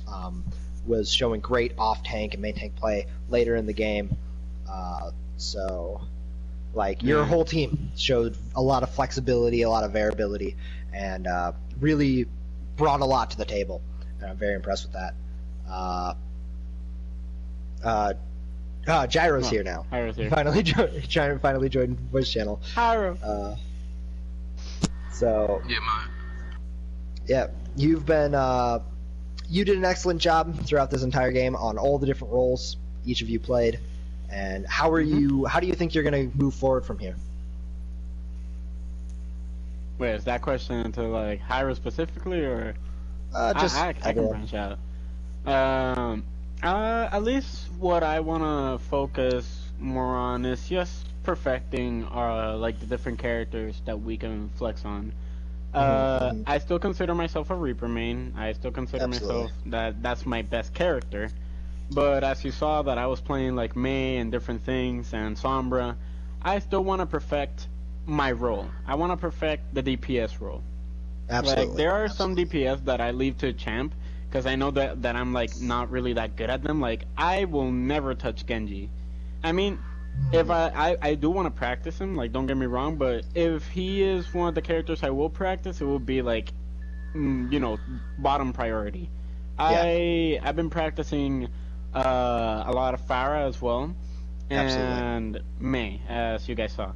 Was showing great off-tank and main-tank play later in the game. So, like, your whole team showed a lot of flexibility, a lot of variability, and really brought a lot to the table. And I'm very impressed with that. Gyro's here now. Gyro's here. Finally joined voice channel. Gyro. So yeah, you've been you did an excellent job throughout this entire game on all the different roles each of you played. And how are you? How do you think you're going to move forward from here? Wait, is that question into like Hyra specifically, or just I can branch out. At least what I want to focus more on is just perfecting like the different characters that we can flex on. I still consider myself a Reaper main. I still consider myself that's my best character. But as you saw that I was playing like Mei and different things and Sombra, I still want to perfect my role. I want to perfect the DPS role. Absolutely. Like there are some DPS that I leave to champ because I know that I'm like not really that good at them. Like I will never touch Genji. I mean, if I do want to practice him, like don't get me wrong, but if he is one of the characters I will practice, it will be like, you know, bottom priority. Yeah. I've been practicing a lot of Pharah as well, and Mei, as you guys saw.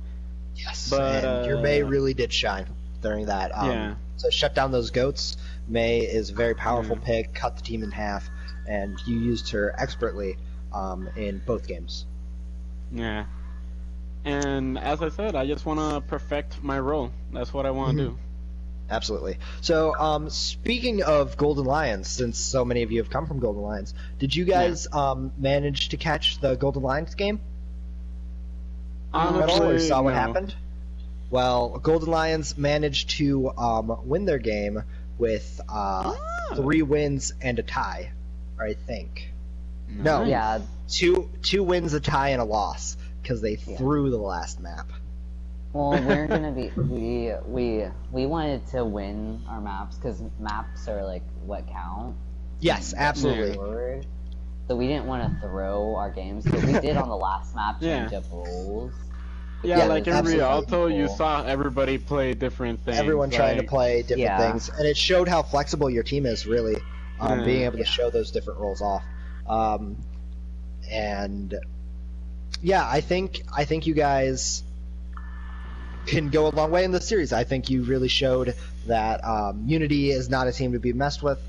Yes, but and your Mei really did shine during that. Yeah. So shut down those goats. Mei is a very powerful pick, cut the team in half, and you used her expertly in both games. Yeah. And as I said, I just want to perfect my role. That's what I want to do. Absolutely. So, speaking of Golden Lions, since so many of you have come from Golden Lions, did you guys manage to catch the Golden Lions game? At all, or saw what happened? Well, Golden Lions managed to win their game with 3 wins and a tie, I think. No, Yeah. two wins, a tie, and a loss because they threw the last map. Well, we're gonna be we wanted to win our maps because maps are like what count. Yes, absolutely. Forward. So we didn't want to throw our games, but we did on the last map change up roles. Yeah, like in absolutely. Rialto, you saw everybody play different things. Everyone trying to play different things, and it showed how flexible your team is, really, being able to show those different roles off. And yeah, I think you guys can go a long way in this series. I think you really showed that Unity is not a team to be messed with.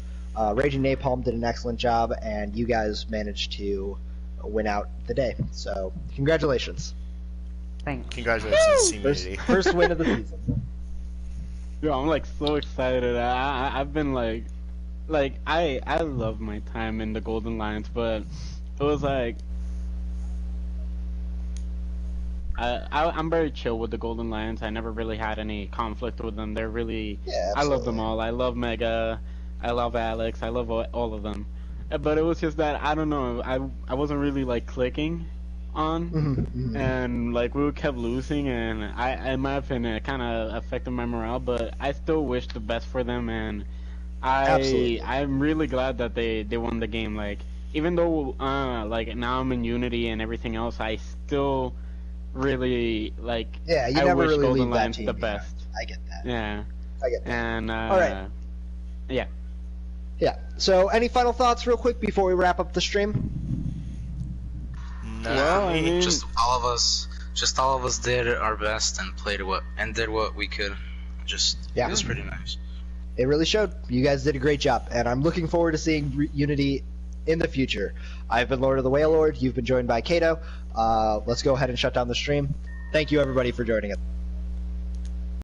Raging Napalm did an excellent job, and you guys managed to win out the day. So, congratulations. Thanks. Congratulations, Team Unity. First win of the season. Yo, I'm like so excited. I've been like I love my time in the Golden Lions, but it was like I'm very chill with the Golden Lions. I never really had any conflict with them. They're really I love them all. I love Mega. I love Alex. I love all of them. But it was just that I don't know. I wasn't really like clicking on, and like we kept losing, and in my opinion, it kind of affected my morale. But I still wish the best for them, and I'm really glad that they won the game. Like even though like now I'm in Unity and everything else, I still really like. Yeah, you I never wish really Golden leave that Lions team the behind. best. I get that. Yeah. I get that. And all right. Yeah. Yeah. So, any final thoughts, real quick, before we wrap up the stream? No, Well, I mean, Just all of us did our best and did what we could. It was pretty nice. It really showed. You guys did a great job, and I'm looking forward to seeing Unity in the future. I've been Lord of the Whale Lord. You've been joined by Kato. Let's go ahead and shut down the stream. Thank you, everybody, for joining us.